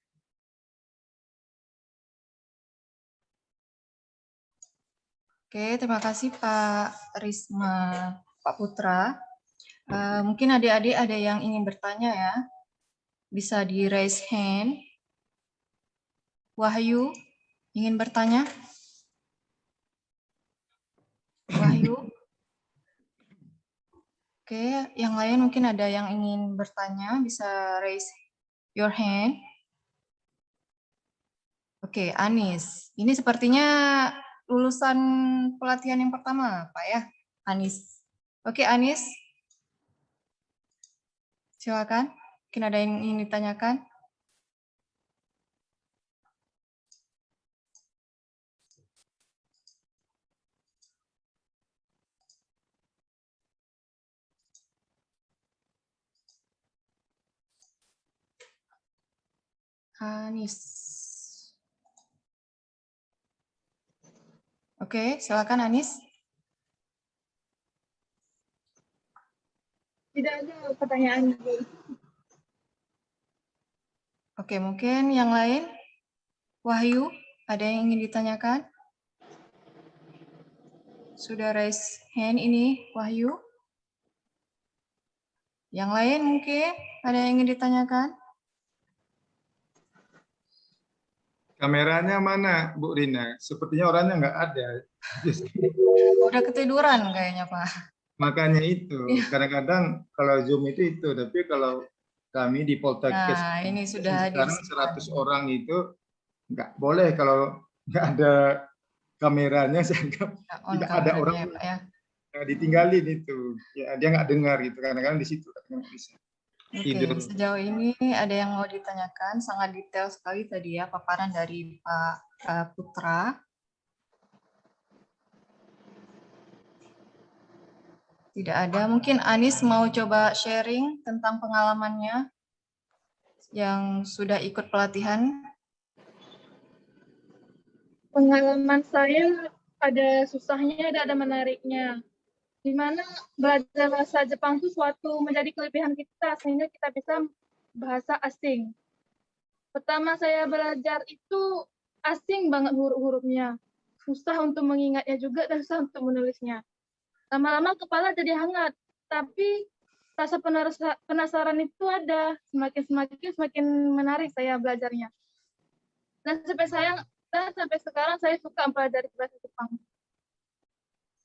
Oke, terima kasih Pak Risma, Pak Putra. Mungkin adik-adik ada yang ingin bertanya ya. Bisa di raise hand. Wahyu, ingin bertanya? Wahyu? Oke, yang lain mungkin ada yang ingin bertanya, bisa raise your hand. Oke, Anis. Ini sepertinya lulusan pelatihan yang pertama, Pak ya, Anis. Oke, Anis. Silakan. Mungkin ada yang ingin ditanyakan. Anis. Oke, silakan Anis. Tidak ada pertanyaan. Oke, mungkin yang lain. Wahyu, ada yang ingin ditanyakan? Sudah raise hand ini, Wahyu. Yang lain mungkin ada yang ingin ditanyakan? Kameranya mana, Bu Rina? Sepertinya orangnya nggak ada. Udah ketiduran kayaknya, Pak. Makanya itu, kadang-kadang kalau Zoom itu, tapi kalau kami di Poltekkes Nah, ini sudah hadir sekarang 100 orang itu nggak boleh kalau nggak ada kameranya, saya anggap tidak ada orang ya, Pak, ya. Ditinggalin itu. Ya, dia nggak dengar gitu, kadang-kadang di situ nggak bisa. Oke, sejauh ini ada yang mau ditanyakan, sangat detail sekali tadi ya paparan dari Pak Putra. Tidak ada, mungkin Anis mau coba sharing tentang pengalamannya yang sudah ikut pelatihan. Pengalaman saya ada susahnya, ada menariknya. Di mana belajar bahasa Jepang itu suatu menjadi kelebihan kita, sehingga kita bisa bahasa asing. Pertama saya belajar itu asing banget huruf-hurufnya. Susah untuk mengingatnya juga dan susah untuk menulisnya. Lama-lama kepala jadi hangat, tapi rasa penasaran itu ada. Semakin menarik saya belajarnya. Dan sampai sekarang saya suka mempelajari bahasa Jepang.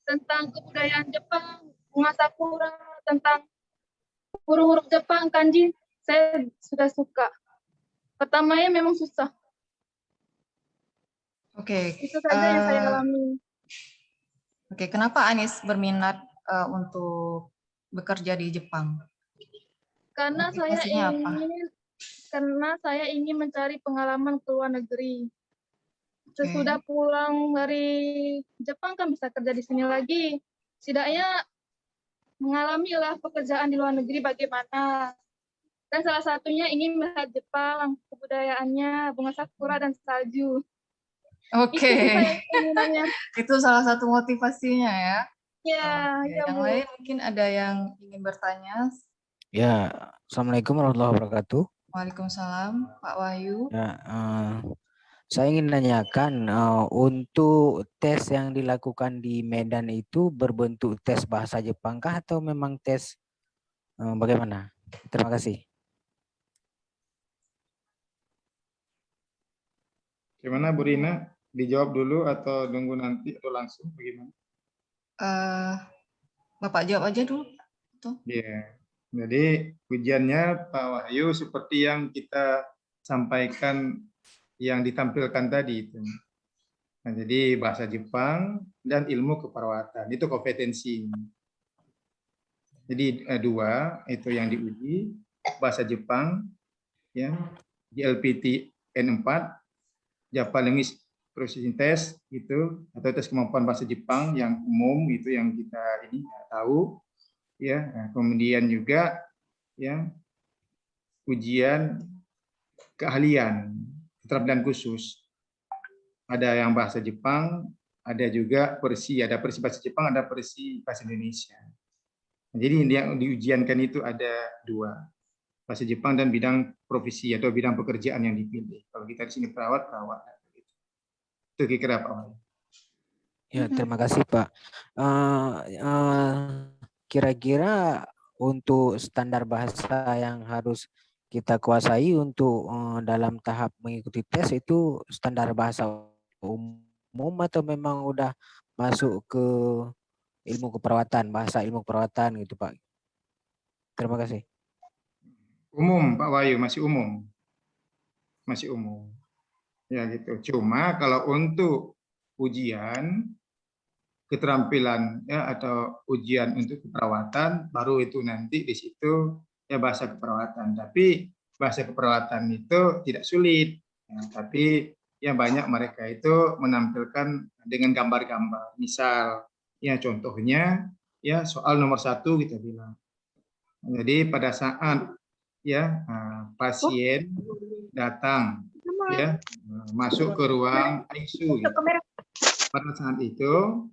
Tentang kebudayaan Jepang, bunga sakura, tentang huruf-huruf Jepang, kanji, saya sudah suka. Pertamanya memang susah. Oke. Itu saja yang saya alami. Oke, kenapa Anis berminat untuk bekerja di Jepang? Karena saya ingin mencari pengalaman ke luar negeri. Sesudah pulang dari Jepang kan bisa kerja di sini lagi. Setidaknya mengalamilah pekerjaan di luar negeri bagaimana. Dan salah satunya ingin melihat Jepang, kebudayaannya, bunga sakura dan salju. Oke. Itu salah satu motivasinya ya. Ya, yang Bu. lain mungkin ada yang ingin bertanya. Ya, Assalamualaikum warahmatullahi wabarakatuh. Waalaikumsalam, Pak Wahyu. Ya, saya ingin menanyakan untuk tes yang dilakukan di Medan itu berbentuk tes bahasa Jepangkah atau memang tes bagaimana? Terima kasih. Gimana Bu Rina? Dijawab dulu atau nunggu nanti atau langsung bagaimana? Bapak jawab aja dulu. Iya. Jadi ujiannya Pak Wahyu seperti yang kita sampaikan yang ditampilkan tadi itu. Nah, jadi bahasa Jepang dan ilmu keperawatan itu kompetensi. Jadi dua itu yang diuji, bahasa Jepang, ya, JLPT N4, Japanese Proficiency Test itu atau tes kemampuan bahasa Jepang yang umum itu yang kita ini tahu, ya. Nah, kemudian juga ya ujian keahlian keterampilan khusus. Ada yang bahasa Jepang, ada juga ada versi bahasa Jepang, ada versi bahasa Indonesia. Jadi yang diujiankan itu ada dua, bahasa Jepang dan bidang profesi atau bidang pekerjaan yang dipilih. Kalau kita di sini perawat. Itu kira-kira Pak. Ya, terima kasih Pak. Kira-kira untuk standar bahasa yang harus kita kuasai untuk dalam tahap mengikuti tes itu standar bahasa umum atau memang udah masuk ke ilmu keperawatan, bahasa ilmu keperawatan gitu Pak. Terima kasih. Umum Pak Wahyu, masih umum. Masih umum. Ya gitu. Cuma kalau untuk ujian keterampilan ya atau ujian untuk keperawatan baru itu nanti di situ ya bahasa keperawatan. Tapi bahasa keperawatan itu tidak sulit. Ya, tapi yang banyak mereka itu menampilkan dengan gambar-gambar. Misal, ya contohnya, ya soal nomor 1 kita bilang. Jadi pada saat ya pasien datang, ya masuk ke ruang ICU. Ya. Pada saat itu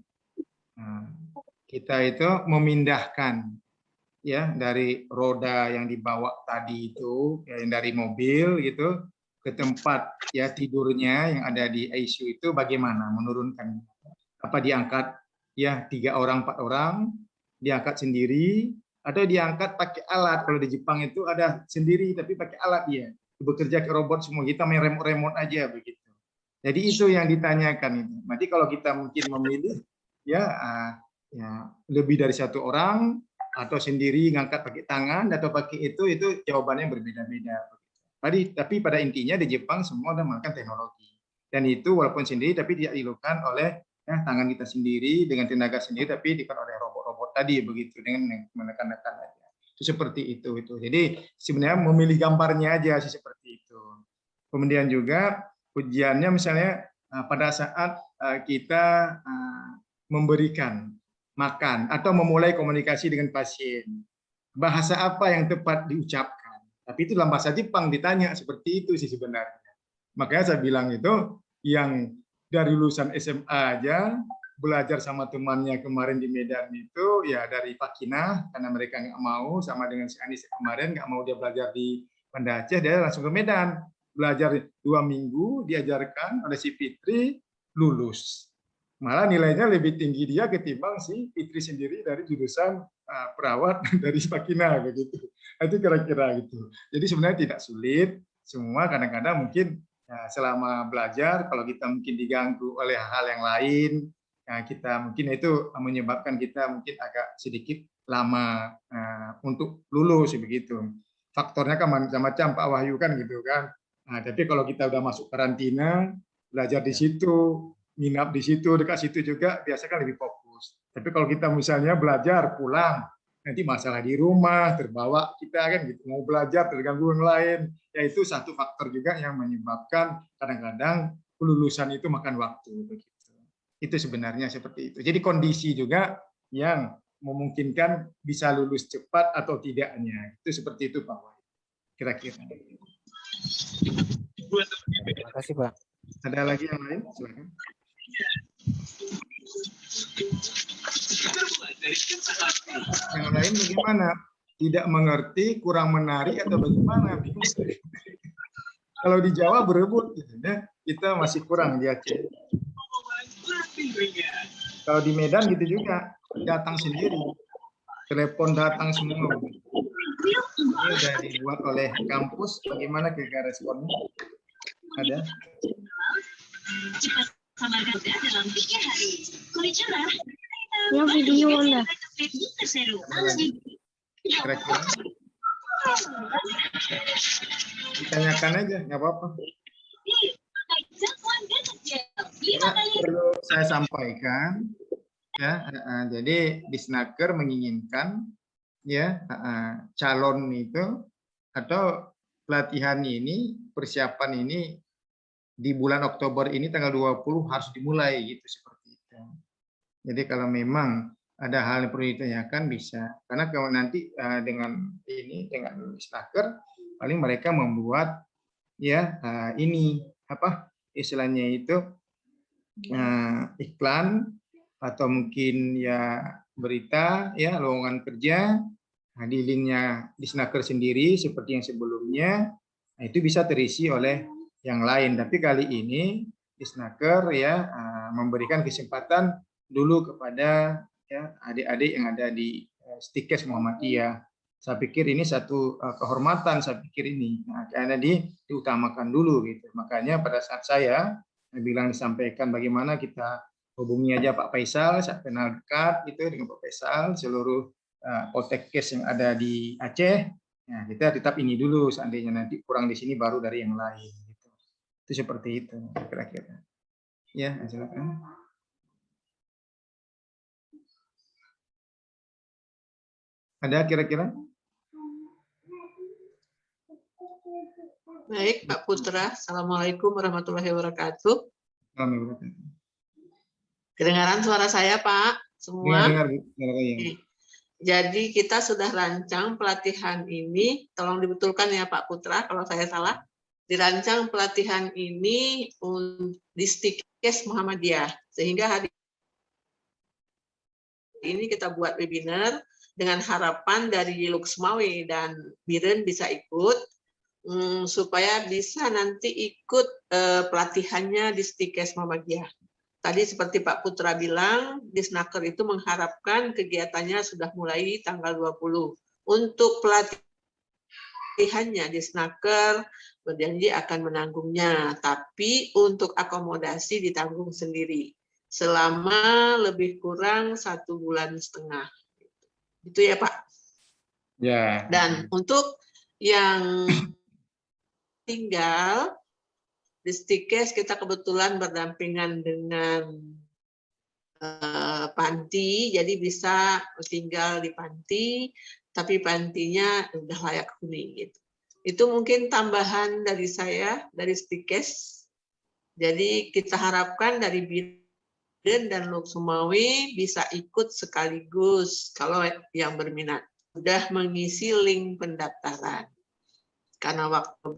kita itu memindahkan ya dari roda yang dibawa tadi itu, ya, yang dari mobil gitu, ke tempat ya tidurnya yang ada di ICU itu bagaimana menurunkan? Apa diangkat ya 3 orang 4 orang, diangkat sendiri atau diangkat pakai alat? Kalau di Jepang itu ada sendiri tapi pakai alat dia. Bekerja ke robot semua, kita main remote aja begitu. Jadi itu yang ditanyakan itu. Nanti kalau kita mungkin memilih ya lebih dari 1 orang atau sendiri ngangkat pakai tangan atau pakai itu jawabannya berbeda-beda. Tapi pada intinya di Jepang semua sudah menggunakan teknologi. Dan itu walaupun sendiri tapi tidak dilakukan oleh tangan kita sendiri dengan tenaga sendiri tapi dilakukan oleh robot-robot tadi begitu dengan menekan-nekan aja. Itu seperti itu. Jadi sebenarnya memilih gambarnya aja sih seperti itu. Kemudian juga ujiannya misalnya pada saat kita memberikan makan atau memulai komunikasi dengan pasien. Bahasa apa yang tepat diucapkan? Tapi itu dalam bahasa Jepang ditanya seperti itu sih sebenarnya. Makanya saya bilang itu yang dari lulusan SMA aja belajar sama temannya kemarin di Medan itu ya dari Pak Kinah karena mereka nggak mau, sama dengan si Anis kemarin nggak mau dia belajar di Banda Aceh, dia langsung ke Medan belajar 2 minggu diajarkan oleh si Fitri, lulus. Malah nilainya lebih tinggi dia ketimbang si Fitri sendiri dari jurusan perawat dari Spakina begitu. Itu kira-kira gitu. Jadi sebenarnya tidak sulit, semua kadang-kadang mungkin selama belajar kalau kita mungkin diganggu oleh hal yang lain, kita mungkin itu menyebabkan kita mungkin agak sedikit lama untuk lulus begitu. Faktornya kan macam-macam Pak Wahyu kan gitu kan. Nah, tapi kalau kita udah masuk karantina, belajar di situ, nginap di situ, dekat situ juga biasanya kan lebih fokus. Tapi kalau kita misalnya belajar pulang, nanti masalah di rumah, terbawa kita kan gitu, mau belajar terganggu yang lain, ya itu satu faktor juga yang menyebabkan kadang-kadang kelulusan itu makan waktu begitu. Itu sebenarnya seperti itu. Jadi kondisi juga yang memungkinkan bisa lulus cepat atau tidaknya. Itu seperti itu Pak Wahyu. Kira-kira. Terima kasih Pak. Ada lagi yang lain? Silakan. Yang lain bagaimana? Tidak mengerti, kurang menarik atau bagaimana? Kalau di Jawa berebut, ya, kita masih kurang di Aceh. Kalau di Medan gitu juga, datang sendiri, telepon datang semua. Ini sudah dibuat oleh kampus. Bagaimana kira-kira responnya? Ada? Yang video Anda. Kira-kira? Ditanyakan aja, nggak apa-apa. Ya, perlu saya sampaikan ya, jadi Disnaker menginginkan ya calon itu atau pelatihan ini, persiapan ini di bulan Oktober ini tanggal 20 harus dimulai gitu, seperti itu. Jadi kalau memang ada hal yang perlu ditanyakan bisa, karena kalau nanti dengan Disnaker paling mereka membuat ya ini apa istilahnya itu iklan atau mungkin ya berita ya lowongan kerja. Nah, di linknya Disnaker sendiri seperti yang sebelumnya, nah, itu bisa terisi oleh yang lain. Tapi kali ini Disnaker ya memberikan kesempatan dulu kepada ya adik-adik yang ada di Stikes Muhammadiyah. Saya pikir ini satu kehormatan, saya pikir ini. Nah, karena diutamakan dulu gitu. Makanya pada saat saya bilang disampaikan bagaimana kita hubungi aja Pak Faisal, saya kenal dekat itu dengan Pak Faisal, seluruh Poltekkes yang ada di Aceh. Nah, kita tetap ini dulu, seandainya nanti kurang di sini baru dari yang lain. Gitu. Itu seperti itu kira-kira. Ya, silakan. Ada kira-kira? Baik, Pak Putra. Assalamualaikum warahmatullahi wabarakatuh. Kedengaran suara saya, Pak? Semua? Dengar, ya. Jadi kita sudah rancang pelatihan ini, tolong dibetulkan ya Pak Putra kalau saya salah. Dirancang pelatihan ini di Stikes Muhammadiyah, sehingga hari ini kita buat webinar dengan harapan dari Luxmawi dan Biren bisa ikut, supaya bisa nanti ikut pelatihannya di Stikes Muhammadiyah. Tadi seperti Pak Putra bilang, Disnaker itu mengharapkan kegiatannya sudah mulai tanggal 20. Untuk pelatihannya, Disnaker berjanji akan menanggungnya, tapi untuk akomodasi ditanggung sendiri selama lebih kurang 1,5 bulan. Itu ya Pak? Ya. Dan untuk yang tinggal di Stikes kita kebetulan berdampingan dengan panti, jadi bisa tinggal di panti, tapi pantinya udah layak huni gitu. Itu mungkin tambahan dari saya dari Stikes. Jadi kita harapkan dari Biren dan Luxmawi bisa ikut sekaligus kalau yang berminat. Sudah mengisi link pendaftaran. Karena waktu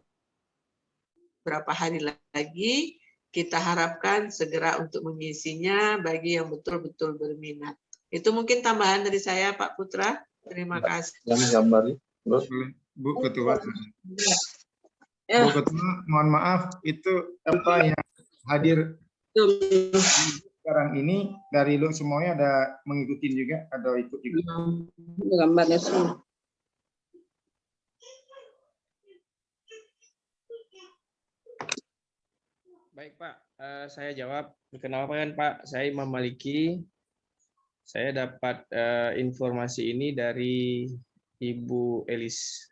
berapa hari lagi, kita harapkan segera untuk mengisinya bagi yang betul-betul berminat. Itu mungkin tambahan dari saya, Pak Putra. Terima kasih. Bu Ketua. Bu Ketua, mohon maaf, itu apa yang hadir sekarang ini dari lu semuanya ada mengikuti juga, ada ikut juga. Gambarnya semua. Baik Pak, saya jawab. Perkenalkan Pak, saya Imam Maliki. Saya dapat informasi ini dari Ibu Elis.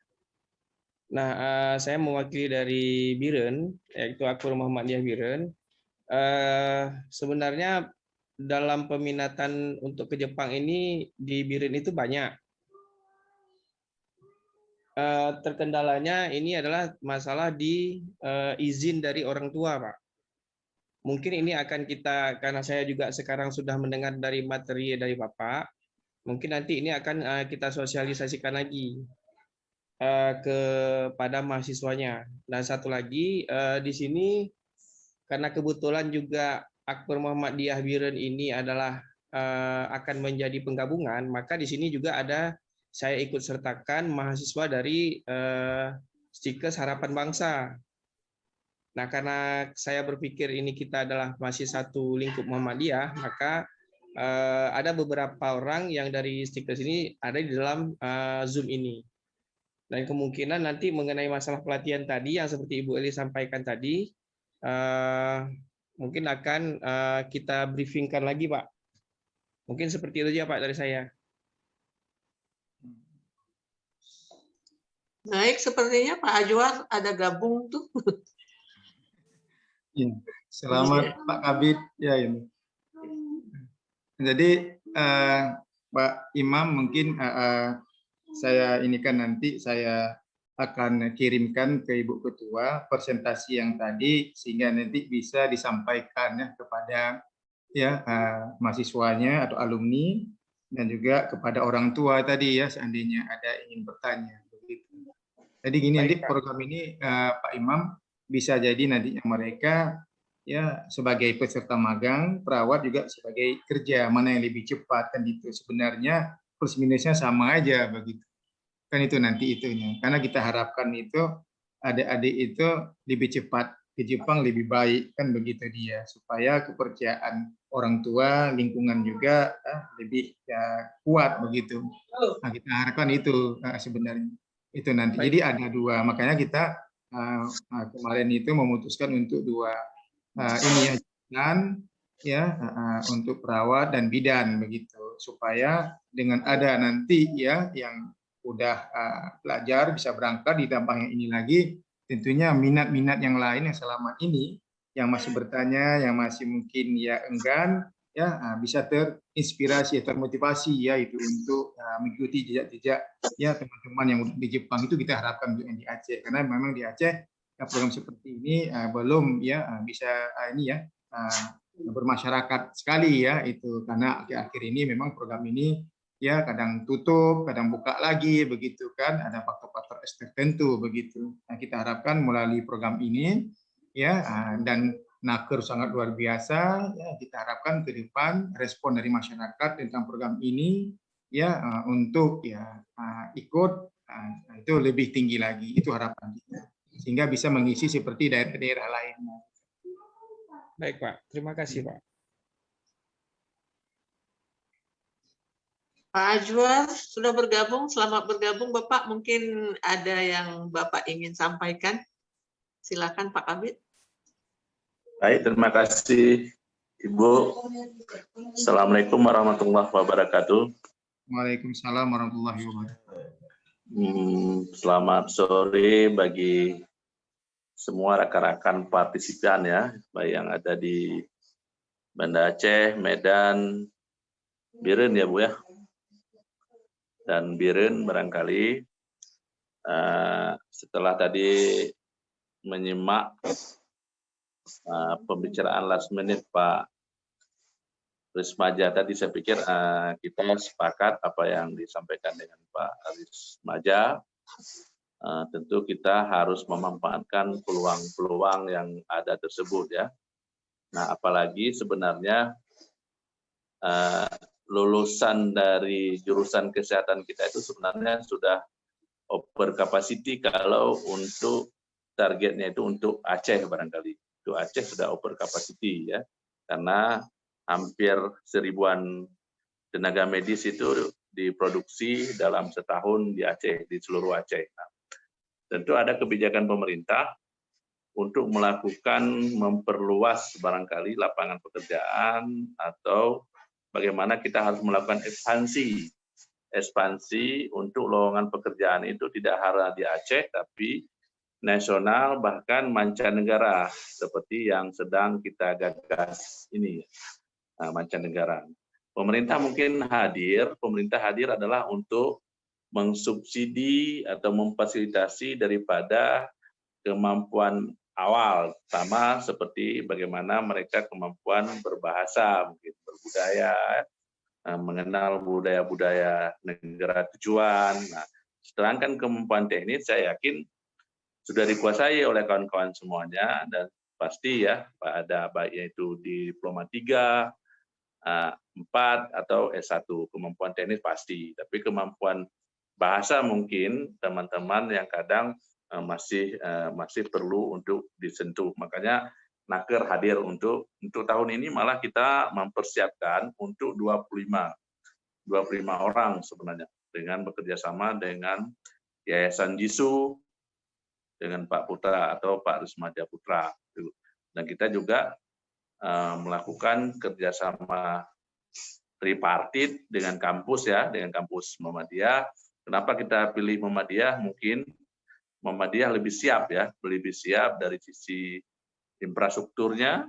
Nah, saya mewakili dari Biren, yaitu Akur Muhammadiyah Biren. Sebenarnya dalam peminatan untuk ke Jepang ini di Biren itu banyak. Terkendalanya ini adalah masalah di izin dari orang tua, Pak. Mungkin ini akan kita, karena saya juga sekarang sudah mendengar dari materi dari Bapak, mungkin nanti ini akan kita sosialisasikan lagi kepada mahasiswanya. Dan satu lagi, di sini karena kebetulan juga Akbar Muhammadiyah Biren ini adalah akan menjadi penggabungan, maka di sini juga ada saya ikut sertakan mahasiswa dari Stikes Harapan Bangsa. Nah, karena saya berpikir ini kita adalah masih satu lingkup Muhammadiyah, maka ada beberapa orang yang dari Stikes ini ada di dalam Zoom ini. Dan kemungkinan nanti mengenai masalah pelatihan tadi yang seperti Ibu Eli sampaikan tadi, mungkin akan kita briefingkan lagi, Pak. Mungkin seperti itu aja, Pak, dari saya. Baik, sepertinya Pak Ajwar ada gabung tuh. Ya. Selamat Pak Kabid ya ini. Jadi Pak Imam mungkin saya ini kan nanti saya akan kirimkan ke Ibu Ketua presentasi yang tadi sehingga nanti bisa disampaikan ya kepada ya mahasiswanya atau alumni dan juga kepada orang tua tadi ya seandainya ada ingin bertanya begitu. Jadi gini nanti program ini Pak Imam bisa jadi nantinya mereka ya sebagai peserta magang, perawat juga sebagai kerja, mana yang lebih cepat kan itu sebenarnya plus minusnya sama aja begitu. Kan itu nanti itunya. Karena kita harapkan itu adik-adik itu lebih cepat ke Jepang lebih baik kan begitu dia supaya kepercayaan orang tua, lingkungan juga lebih kuat begitu. Nah, kita harapkan itu sebenarnya itu nanti. Jadi ada dua, makanya kita kemarin itu memutuskan untuk dua ini ya untuk perawat dan bidan begitu supaya dengan ada nanti ya yang udah belajar bisa berangkat ditambah yang ini lagi tentunya minat-minat yang lain yang selama ini yang masih bertanya yang masih mungkin ya enggan ya bisa terinspirasi termotivasi ya itu untuk mengikuti jejak-jejak ya teman-teman yang di Jepang itu kita harapkan juga di Aceh karena memang di Aceh program seperti ini belum ya bisa ini ya bermasyarakat sekali ya itu karena akhir-akhir ini memang program ini ya kadang tutup, kadang buka lagi begitu kan ada faktor-faktor tertentu begitu. Nah, kita harapkan melalui program ini ya dan Naker sangat luar biasa ya kita harapkan ke depan respon dari masyarakat tentang program ini ya untuk ya ikut itu lebih tinggi lagi itu harapan kita. Sehingga bisa mengisi seperti daerah-daerah lainnya. Baik Pak, terima kasih Pak. Pak Ajwar sudah bergabung, selamat bergabung Bapak. Mungkin ada yang Bapak ingin sampaikan. Silakan Pak Kabid. Baik, terima kasih Ibu. Assalamualaikum warahmatullahi wabarakatuh. Waalaikumsalam warahmatullahi wabarakatuh. Selamat sore bagi semua rekan-rekan partisipan ya, baik yang ada di Banda Aceh, Medan, Biren ya Bu ya. Dan Biren barangkali setelah tadi menyimak pembicaraan last minute Pak Rismaja tadi saya pikir kita sepakat apa yang disampaikan dengan Pak Rismaja. Tentu kita harus memanfaatkan peluang-peluang yang ada tersebut ya. Nah, apalagi sebenarnya lulusan dari jurusan kesehatan kita itu sebenarnya sudah over capacity kalau untuk targetnya itu untuk Aceh barangkali. Itu Aceh sudah over capacity ya. Karena hampir 1000-an tenaga medis itu diproduksi dalam setahun di Aceh, di seluruh Aceh. Nah, tentu ada kebijakan pemerintah untuk melakukan memperluas barangkali lapangan pekerjaan atau bagaimana kita harus melakukan ekspansi untuk lowongan pekerjaan itu tidak hanya di Aceh tapi nasional bahkan mancanegara seperti yang sedang kita gagas ini. Mancanegara. Pemerintah mungkin hadir, pemerintah hadir adalah untuk mensubsidi atau memfasilitasi daripada kemampuan awal, sama seperti bagaimana mereka kemampuan berbahasa, mungkin berbudaya, mengenal budaya-budaya negara tujuan. Nah, sedangkan kemampuan teknis saya yakin sudah dikuasai oleh kawan-kawan semuanya dan pasti ya ada baiknya itu di diploma 3, 4 atau S1 kemampuan teknis pasti, tapi kemampuan bahasa mungkin teman-teman yang kadang masih perlu untuk disentuh. Makanya Naker hadir untuk tahun ini malah kita mempersiapkan untuk 25 orang sebenarnya dengan bekerja sama dengan Yayasan Jisu dengan Pak Putra atau Pak Rismaja Putra. Dan kita juga melakukan kerjasama tripartit dengan kampus ya, dengan kampus Muhammadiyah. Kenapa kita pilih Muhammadiyah? Mungkin Muhammadiyah lebih siap ya, lebih siap dari sisi infrastrukturnya,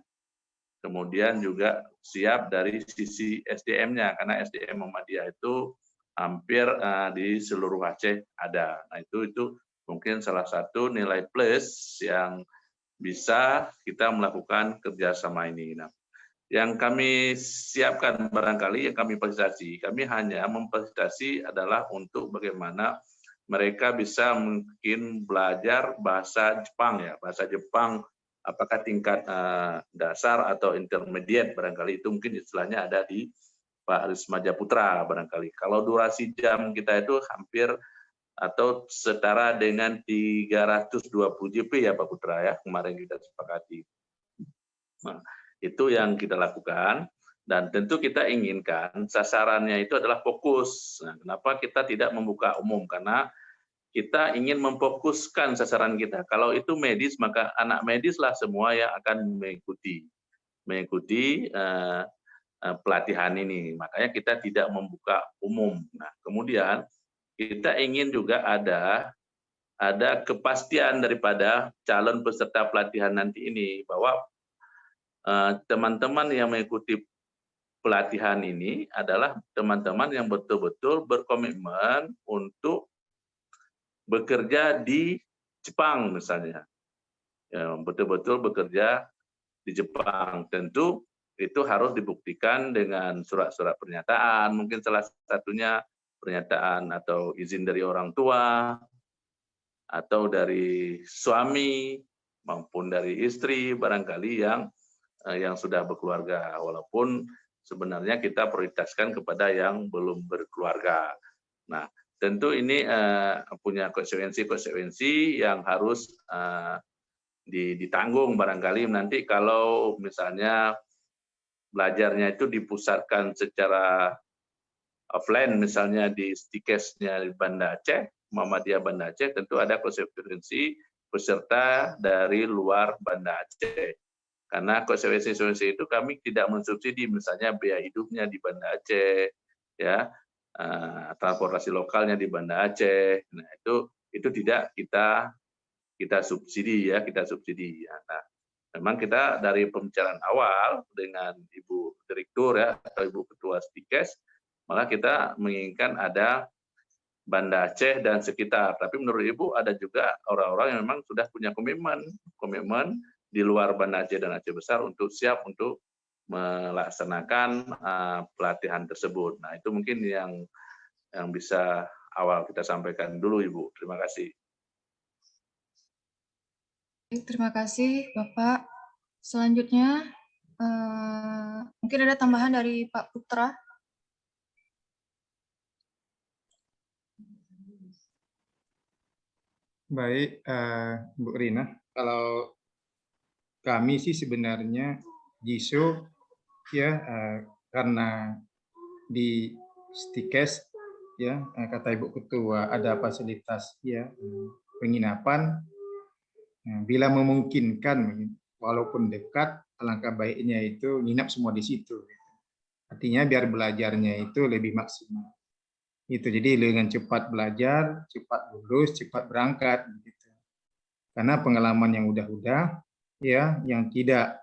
kemudian juga siap dari sisi SDM-nya, karena SDM Muhammadiyah itu hampir di seluruh Aceh ada. Nah, itu mungkin salah satu nilai plus yang bisa kita melakukan kerjasama ini. Nah, yang kami siapkan barangkali, yang kami fasilitasi, kami hanya memfasilitasi adalah untuk bagaimana mereka bisa mungkin belajar bahasa Jepang ya, bahasa Jepang apakah tingkat dasar atau intermediate barangkali itu mungkin istilahnya ada di Pak Risma Japutra barangkali. Kalau durasi jam kita itu hampir atau setara dengan 320 JP ya Pak Putra ya, kemarin kita sepakati. Nah, itu yang kita lakukan dan tentu kita inginkan sasarannya itu adalah fokus. Nah, kenapa kita tidak membuka umum? Karena kita ingin memfokuskan sasaran kita. Kalau itu medis, maka anak medis lah semua yang akan mengikuti pelatihan ini. Makanya kita tidak membuka umum. Nah, kemudian kita ingin juga ada kepastian daripada calon peserta pelatihan nanti ini bahwa teman-teman yang mengikuti pelatihan ini adalah teman-teman yang betul-betul berkomitmen untuk bekerja di Jepang misalnya. Ya, betul-betul bekerja di Jepang. Tentu itu harus dibuktikan dengan surat-surat pernyataan, mungkin salah satunya pernyataan atau izin dari orang tua, atau dari suami, maupun dari istri, barangkali yang sudah berkeluarga, walaupun sebenarnya kita prioritaskan kepada yang belum berkeluarga. Nah, tentu ini punya konsekuensi yang harus ditanggung barangkali nanti kalau misalnya belajarnya itu dipusatkan secara offline, misalnya di Stikesnya di Banda Aceh, Muhammadiyah Banda Aceh, tentu ada konsekuensi peserta dari luar Banda Aceh. Karena konsekuensi itu kami tidak mensubsidi, misalnya biaya hidupnya di Banda Aceh, ya, transportasi lokalnya di Banda Aceh. Nah, itu tidak kita subsidi ya, Nah, memang kita dari pembicaraan awal dengan Ibu Direktur ya atau Ibu Ketua Stikes, maka kita menginginkan ada Banda Aceh dan sekitar. Tapi menurut Ibu ada juga orang-orang yang memang sudah punya komitmen di luar Banda Aceh dan Aceh Besar untuk siap untuk melaksanakan pelatihan tersebut. Nah, itu mungkin yang bisa awal kita sampaikan dulu Ibu. Terima kasih. Terima kasih Bapak. Selanjutnya mungkin ada tambahan dari Pak Putra. Baik, Bu Rina. Kalau kami sih sebenarnya JISO ya karena di Stikes ya kata Ibu Ketua ada fasilitas ya penginapan. Bila memungkinkan, walaupun dekat, alangkah baiknya itu nginap semua di situ. Artinya biar belajarnya itu lebih maksimal. Itu jadi dengan cepat belajar, cepat lulus, cepat berangkat. Gitu. Karena pengalaman yang udah ya, yang tidak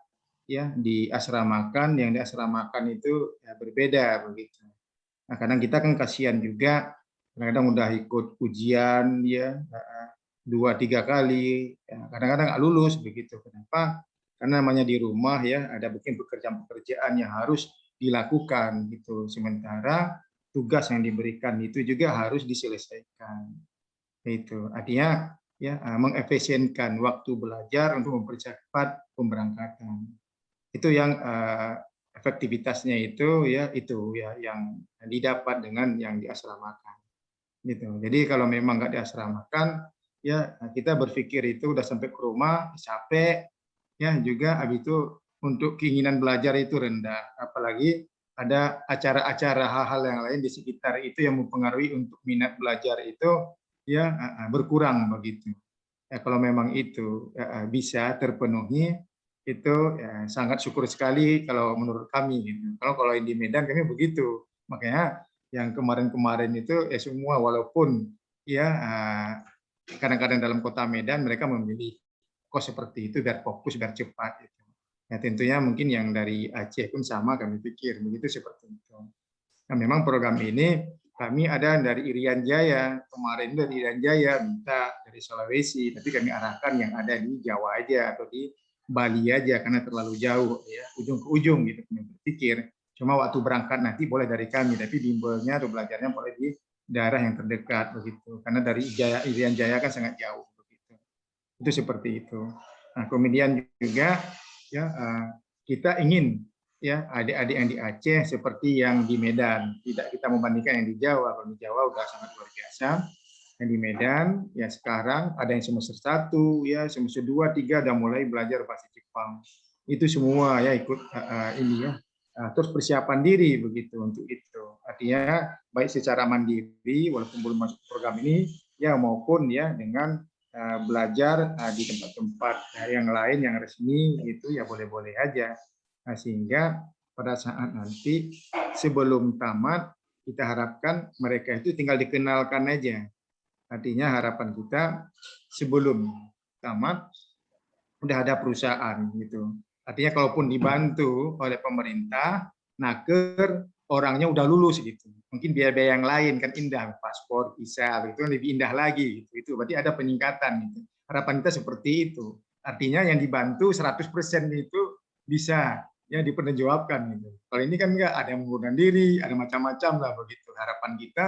ya diasramakan, yang diasramakan itu ya, berbeda begitu. Nah, kadang kita kan kasihan juga, kadang-kadang udah ikut ujian ya. 2-3 kali, kadang-kadang nggak lulus begitu. Kenapa? Karena namanya di rumah ya ada mungkin pekerjaan-pekerjaan yang harus dilakukan gitu. Sementara tugas yang diberikan itu juga harus diselesaikan. Itu artinya ya mengefisienkan waktu belajar untuk mempercepat pemberangkatan. Itu yang efektivitasnya itu ya yang didapat dengan yang diasramakan. Gitu. Jadi kalau memang nggak diasramakan ya kita berpikir itu udah sampai ke rumah capek ya juga habis itu untuk keinginan belajar itu rendah, apalagi ada acara-acara hal-hal yang lain di sekitar itu yang mempengaruhi untuk minat belajar itu ya berkurang begitu. Ya, kalau memang itu bisa terpenuhi itu ya, sangat syukur sekali kalau menurut kami gitu. Kalau di Medan kami begitu, makanya yang kemarin-kemarin itu ya semua walaupun ya kadang-kadang dalam kota Medan mereka memilih kok seperti itu biar fokus biar cepat gitu. Ya, tentunya mungkin yang dari Aceh pun sama kami pikir, begitu seperti itu. Nah, memang program ini kami ada dari Irian Jaya, kemarin dari Irian Jaya minta dari Sulawesi, tapi kami arahkan yang ada di Jawa aja atau di Bali aja karena terlalu jauh ya, ujung ke ujung gitu kami berpikir. Cuma waktu berangkat nanti boleh dari kami, tapi bimbelnya atau belajarnya boleh di daerah yang terdekat begitu. Karena dari Irian Jaya kan sangat jauh begitu. Itu seperti itu. Nah, kemudian juga ya kita ingin ya adik-adik yang di Aceh seperti yang di Medan. Tidak kita membandingkan yang di Jawa. Kalau di Jawa udah sangat luar biasa. Yang di Medan ya sekarang ada yang semester 1 ya, semester 2, 3 udah mulai belajar bahasa Jepang. Itu semua ya ikut ini ya. Terus persiapan diri begitu untuk itu. Artinya baik secara mandiri walaupun belum masuk program ini ya maupun ya dengan belajar di tempat-tempat yang lain yang resmi gitu ya boleh-boleh aja. Nah, sehingga pada saat nanti sebelum tamat kita harapkan mereka itu tinggal dikenalkan aja. Artinya harapan kita sebelum tamat udah ada perusahaan gitu. Artinya kalaupun dibantu oleh pemerintah, naker orangnya udah lulus gitu. Mungkin biaya-biaya yang lain kan indah, paspor, visa itu lebih indah lagi gitu. Itu berarti ada peningkatan gitu. Harapan kita seperti itu. Artinya yang dibantu 100% itu bisa ya dipertanggungjawabkan gitu. Kalau ini kan enggak, ada yang mengundurkan diri, ada macam-macam lah begitu. Harapan kita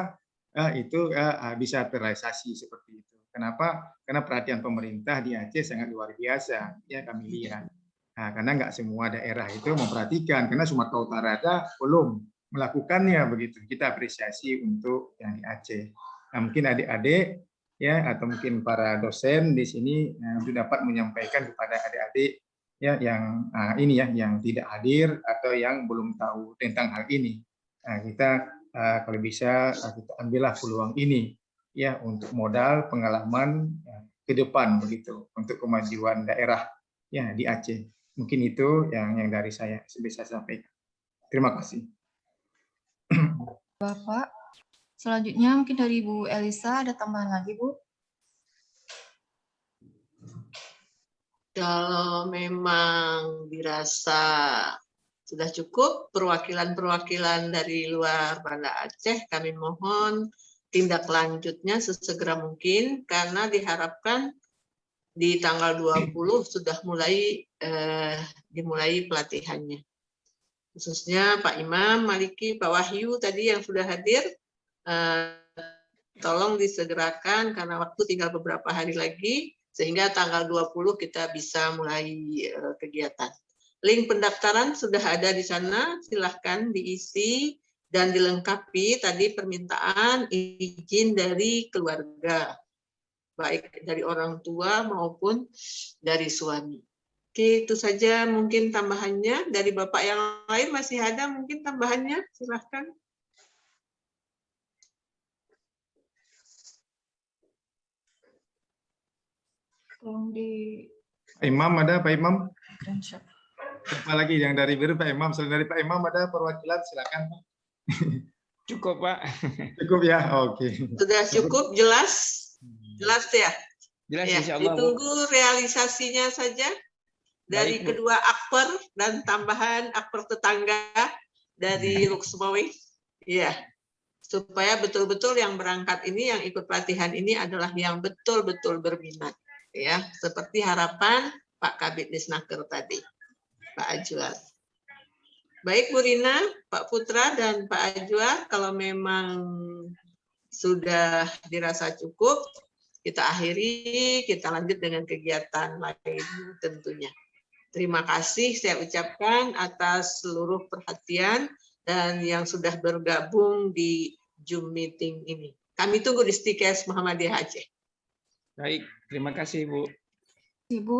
itu bisa terrealisasi seperti itu. Kenapa? Karena perhatian pemerintah di Aceh sangat luar biasa ya kami lihat. Nah, karena nggak semua daerah itu memperhatikan, karena Sumatera Utara aja belum melakukannya begitu. Kita apresiasi untuk yang di Aceh. Nah, mungkin adik-adik ya atau mungkin para dosen di sini untuk dapat menyampaikan kepada adik-adik ya yang ini ya yang tidak hadir atau yang belum tahu tentang hal ini. Nah, kita kalau bisa kita ambillah peluang ini ya untuk modal pengalaman ke depan begitu untuk kemajuan daerah ya di Aceh. Mungkin itu yang dari saya bisa sampaikan. Terima kasih. Bapak, selanjutnya mungkin dari Bu Elisa ada tambahan lagi, Bu? Kalau memang dirasa sudah cukup perwakilan-perwakilan dari luar Banda Aceh, kami mohon tindak lanjutnya sesegera mungkin karena diharapkan di tanggal 20 sudah dimulai pelatihannya. Khususnya Pak Imam, Maliki, Pak Wahyu tadi yang sudah hadir, tolong disegerakan karena waktu tinggal beberapa hari lagi, sehingga tanggal 20 kita bisa mulai kegiatan. Link pendaftaran sudah ada di sana, silahkan diisi dan dilengkapi tadi permintaan izin dari keluarga, baik dari orang tua maupun dari suami. Oke, itu saja mungkin tambahannya. Dari Bapak yang lain masih ada mungkin tambahannya? Silahkan. Tolong di Pak Imam ada, Pak Imam? screenshot. Apa lagi yang dari biru Pak Imam? Selain dari Pak Imam ada perwakilan, silakan Pak. Cukup Pak. Cukup ya, oke. Sudah cukup, jelas? Jelas ya? Jelas ya, insya Allah, ditunggu realisasinya saja dari Baik, Bu. kedua akper dan tambahan akper tetangga dari Luxembourg. Iya, supaya betul-betul yang berangkat ini, yang ikut pelatihan ini adalah yang betul-betul berminat. Ya, seperti harapan Pak Kabid Disnaker tadi, Pak Ajwa. Baik Bu Rina, Pak Putra, dan Pak Ajwa, kalau memang sudah dirasa cukup, kita akhiri, kita lanjut dengan kegiatan lain tentunya. Terima kasih saya ucapkan atas seluruh perhatian dan yang sudah bergabung di Zoom meeting ini. Kami tunggu di Stikes Muhammadiyah Aceh. Baik, terima kasih Bu. Ibu,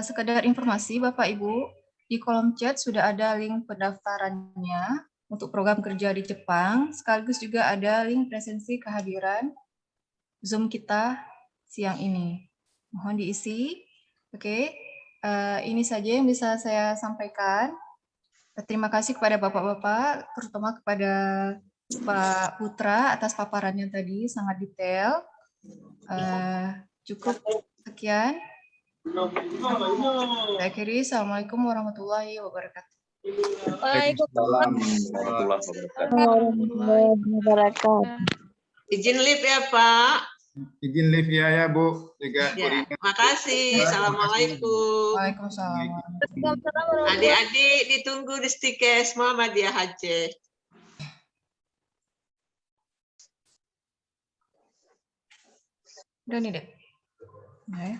sekedar informasi Bapak Ibu, di kolom chat sudah ada link pendaftarannya untuk program kerja di Jepang, sekaligus juga ada link presensi kehadiran Zoom kita siang ini. Mohon diisi. Oke, ini saja yang bisa saya sampaikan. Terima kasih kepada Bapak-Bapak, terutama kepada Pak Putra atas paparannya tadi, sangat detail. Cukup sekian. Saya akhiri. Assalamualaikum warahmatullahi wabarakatuh. Waalaikumsalam warahmatullahi wabarakatuh. Warahmatullahi wabarakatuh. Izin live ya Pak. Izin live ya Bu. Juga Bu Ya, Rina. makasih. Assalamualaikum. Waalaikumsalam. Adik-adik ditunggu di Stikes Muhammadiyah Aceh. Udah nih, Dek. Nah, ya.